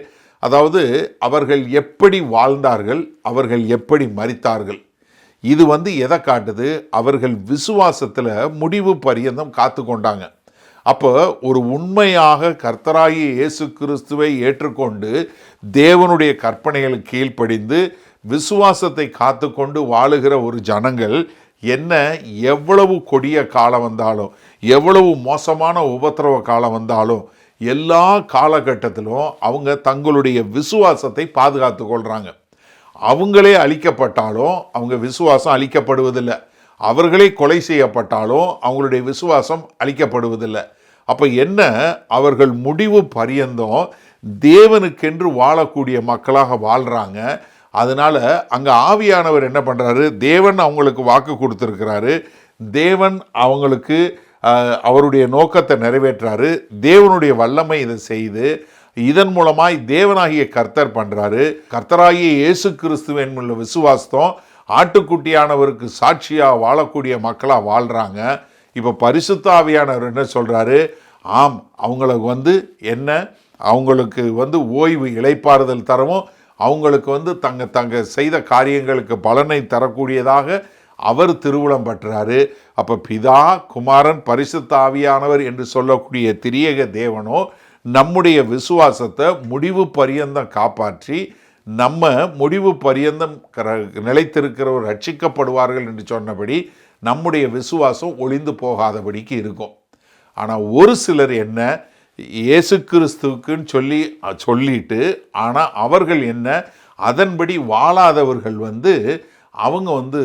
அதாவது அவர்கள் எப்படி வாழ்ந்தார்கள், அவர்கள் எப்படி மரித்தார்கள். இது எதை காட்டுது, அவர்கள் விசுவாசத்தில் முடிவு பரியந்தம் காத்து கொண்டாங்க. அப்போ ஒரு உண்மையாக கர்த்தராகிய இயேசு கிறிஸ்துவை ஏற்றுக்கொண்டு தேவனுடைய கற்பனைகளுக்கு கீழ்ப்படிந்து விசுவாசத்தை காத்து கொண்டு வாழுகிற ஒரு ஜனங்கள் என்ன, எவ்வளவு கொடிய காலம் வந்தாலும், எவ்வளவு மோசமான உபத்திரவ காலம் வந்தாலும், எல்லா காலகட்டத்திலும் அவங்க தங்களுடைய விசுவாசத்தை பாதுகாத்து கொள்கிறாங்க. அவங்களே அழிக்கப்பட்டாலும் அவங்க விசுவாசம் அழிக்கப்படுவதில்லை, அவர்களே கொலை செய்யப்பட்டாலும் அவங்களுடைய விசுவாசம் அழிக்கப்படுவதில்லை. அப்போ என்ன, அவர்கள் முடிவு பரியந்தம் தேவனுக்கென்று வாழக்கூடிய மக்களாக வாழ்கிறாங்க. அதனால் அங்கே ஆவியானவர் என்ன பண்ணுறாரு, தேவன் அவங்களுக்கு வாக்கு கொடுத்துருக்கிறாரு, தேவன் அவங்களுக்கு அவருடைய நோக்கத்தை நிறைவேற்றாரு, தேவனுடைய வல்லமை இதை செய்து இதன் மூலமாய் தேவனாகிய கர்த்தர் பண்ணுறாரு. கர்த்தராகிய இயேசு கிறிஸ்துவின் உள்ள விசுவாசம் ஆட்டுக்குட்டியானவருக்கு சாட்சியாக வாழக்கூடிய மக்களாக வாழ்கிறாங்க. இப்போ பரிசுத்த ஆவியானவர் என்ன சொல்கிறாரு, ஆம், அவங்களுக்கு என்ன, அவங்களுக்கு ஓய்வு இளைப்பாறுதல் தரவும், அவங்களுக்கு தங்க செய்த காரியங்களுக்கு பலனை தரக்கூடியதாக அவர் திருவுளம் பற்றாரு. அப்போ பிதா, குமாரன், பரிசுத்த ஆவியானவர் என்று சொல்லக்கூடிய திரியேக தேவனோ நம்முடைய விசுவாசத்தை முடிவு பரியந்தம் காப்பாற்றி நம்ம முடிவு பரியந்தம் நிலைத்திருக்கிறவர் ரட்சிக்கப்படுவார்கள் என்று சொன்னபடி நம்முடைய விசுவாசம் ஒளிந்து போகாதபடிக்கு இருக்கும். ஆனால் ஒரு சிலர் என்ன, இயேசு கிறிஸ்துவுக்குன்னு சொல்லிட்டு ஆனால் அவர்கள் என்ன, அதன்படி வாழாதவர்கள் அவங்க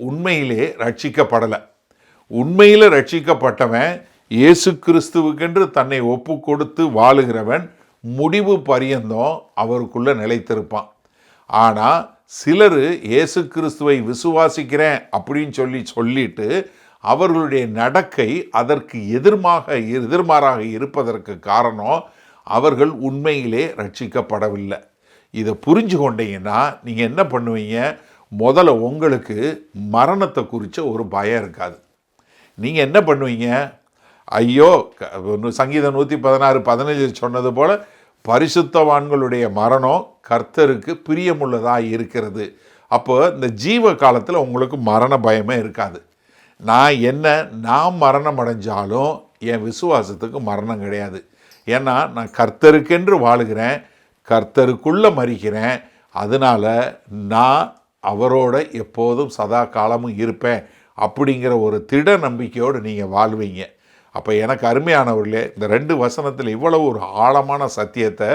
உண்மையிலே ரட்சிக்கப்படலை. உண்மையில் ரட்சிக்கப்பட்டவன் இயேசு கிறிஸ்துவுக்கென்று தன்னை ஒப்பு கொடுத்து வாழுகிறவன் முடிவு பரியந்தம் அவருக்குள்ளே நிலைத்திருப்பான். ஆனால் சிலர் இயேசு கிறிஸ்துவை விசுவாசிக்கிறேன் அப்படின்னு சொல்லிட்டு அவர்களுடைய நடக்கை அதற்கு எதிர்மாறாக இருப்பதற்கு காரணம் அவர்கள் உண்மையிலே ரட்சிக்கப்படவில்லை. இதை புரிஞ்சு கொண்டீங்கன்னா நீங்கள் என்ன பண்ணுவீங்க, முதல்ல உங்களுக்கு மரணத்தை குறித்த ஒரு பயம் இருக்காது. நீங்கள் என்ன பண்ணுவீங்க, ஐயோ, சங்கீதம் 116:15 சொன்னது போல் பரிசுத்தவான்களுடைய மரணம் கர்த்தருக்கு பிரியமுள்ளதாக இருக்கிறது. அப்போ இந்த ஜீவ காலத்தில் உங்களுக்கு மரண பயமே இருக்காது. நான் மரணம் அடைஞ்சாலும் என் விசுவாசத்துக்கு மரணம் கிடையாது. ஏன்னா நான் கர்த்தருக்கென்று வாழுகிறேன், கர்த்தருக்குள்ளே மரிக்கிறேன், அதனால் நான் அவரோட எப்போதும் சதா காலமும் இருப்பேன் அப்படிங்கிற ஒரு திட நம்பிக்கையோடு நீங்கள் வாழ்வீங்க. அப்போ எனக்கு அருமையானவர்களே, இந்த 2 வசனத்தில் இவ்வளவு ஒரு ஆழமான சத்தியத்தை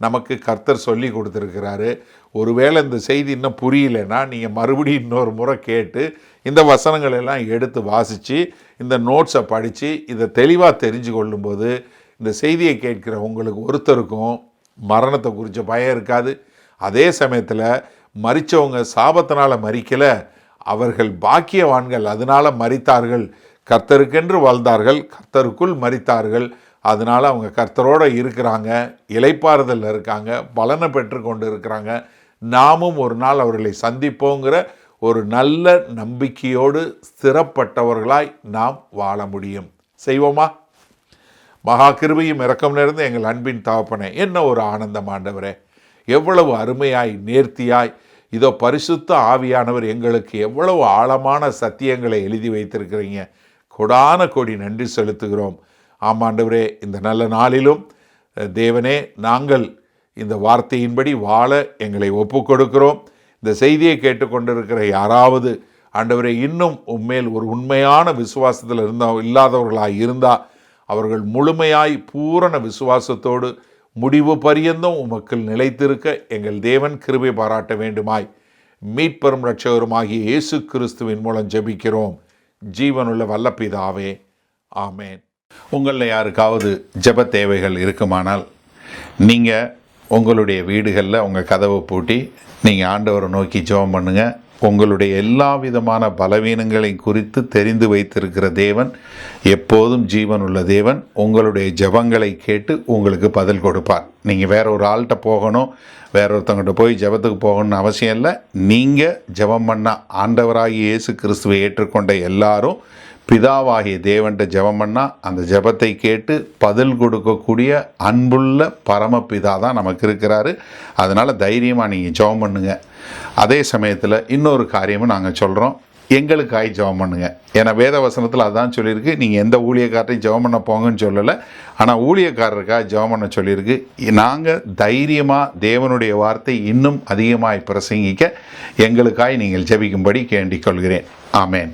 நமக்கு கர்த்தர் சொல்லி கொடுத்துருக்கிறாரு. ஒருவேளை இந்த செய்தி இன்னும் புரியலைன்னா நீங்கள் மறுபடியும் இன்னொரு முறை கேட்டு இந்த வசனங்கள் எல்லாம் எடுத்து வாசித்து இந்த நோட்ஸை படித்து இதை தெளிவாக தெரிஞ்சு கொள்ளும்போது இந்த செய்தியை கேட்கிற உங்களுக்கு ஒருத்தருக்கும் மரணத்தை குறித்த பயம் இருக்காது. அதே சமயத்தில் மரித்தவங்க சாபத்தினால் மரிக்கலை, அவர்கள் பாக்கியவான்கள், அதனால் மரித்தார்கள், கர்த்தருக்கென்று வாழ்ந்தார்கள், கர்த்தருக்குள் மரித்தார்கள், அதனால் அவங்க கர்த்தரோடு இருக்கிறாங்க, இளைப்பாறுதல் இருக்காங்க, பலனை பெற்று கொண்டு இருக்கிறாங்க, நாமும் ஒரு நாள் அவர்களை சந்திப்போங்கிற ஒரு நல்ல நம்பிக்கையோடு ஸ்திரப்பட்டவர்களாய் நாம் வாழ முடியும். செய்வோமா? மகா கிருபையும் இரக்கம் நிறைந்த எங்கள் அன்பின் தகப்பனே, என்ன ஒரு ஆனந்தம் ஆண்டவரே! எவ்வளவு அருமையாய் நேர்த்தியாய் இதோ பரிசுத்த ஆவியானவர் எங்களுக்கு எவ்வளவு ஆழமான சத்தியங்களை எழுதி வைத்திருக்கிறீங்க. கொடான கோடி நன்றி செலுத்துகிறோம். ஆமாண்டவரே, இந்த நல்ல நாளிலும் தேவனே, நாங்கள் இந்த வார்த்தையின்படி வாழ எங்களை ஒப்பு கொடுக்கிறோம். இந்த செய்தியை கேட்டுக்கொண்டிருக்கிற யாராவது ஆண்டவரே இன்னும் உண்மையில் ஒரு உண்மையான விசுவாசத்தில் இல்லாதவர்களாக இருந்தால் அவர்கள் முழுமையாய் பூரண விசுவாசத்தோடு முடிவு பரியந்தம் உமக்குள் நிலைத்திருக்க எங்கள் தேவன் கிருபை பாராட்ட வேண்டுமாய் மீட்பெரும் இரட்சகருமாகிய இயேசு கிறிஸ்துவின் மூலம் ஜெபிக்கிறோம் ஜீவனுள்ள வல்ல பிதாவே, ஆமேன். உங்களில் யாருக்காவது ஜெப தேவைகள் இருக்குமானால் நீங்கள் உங்களுடைய வீடுகளில் உங்கள் கதவை பூட்டி நீங்கள் ஆண்டவரை நோக்கி ஜெபம் பண்ணுங்கள். உங்களுடைய எல்லா விதமான பலவீனங்களை குறித்து தெரிந்து வைத்திருக்கிற தேவன், எப்போதும் ஜீவனுள்ள தேவன், உங்களுடைய ஜெபங்களை கேட்டு உங்களுக்கு பதில் கொடுப்பார். நீங்கள் வேற ஒரு ஆள்கிட்ட போகணும், வேற ஒருத்தவங்கிட்ட போய் ஜெபத்துக்கு போகணும்னு அவசியம் இல்லை. நீங்கள் ஜெபம் பண்ண ஆண்டவராகிய இயேசு கிறிஸ்துவை ஏற்றுக்கொண்ட எல்லாரும் பிதாவாகிய தேவன்கிட்ட ஜெபம் பண்ணால் அந்த ஜெபத்தை கேட்டு பதில் கொடுக்கக்கூடிய அன்புள்ள பரமபிதா தான் நமக்கு இருக்கிறாரு. அதனால் தைரியமாக நீங்கள் ஜெபம் பண்ணுங்க. அதே சமயத்தில் இன்னொரு காரியமும் நாங்கள் சொல்கிறோம், எங்களுக்காய் ஜெபம் பண்ணுங்க. ஏன்னா வேத வசனத்தில் அதான் சொல்லியிருக்கு, நீங்கள் எந்த ஊழியக்காரரையும் ஜெபம் பண்ண போங்கன்னு சொல்லலை, ஆனால் ஊழியக்காரருக்காக ஜெபம் பண்ண சொல்லியிருக்கு. நாங்கள் தைரியமாக தேவனுடைய வார்த்தை இன்னும் அதிகமாக பிரசங்கிக்க எங்களுக்காய் நீங்கள் ஜெபிக்கும்படி கேண்டிக் கொள்கிறேன். ஆமேன்.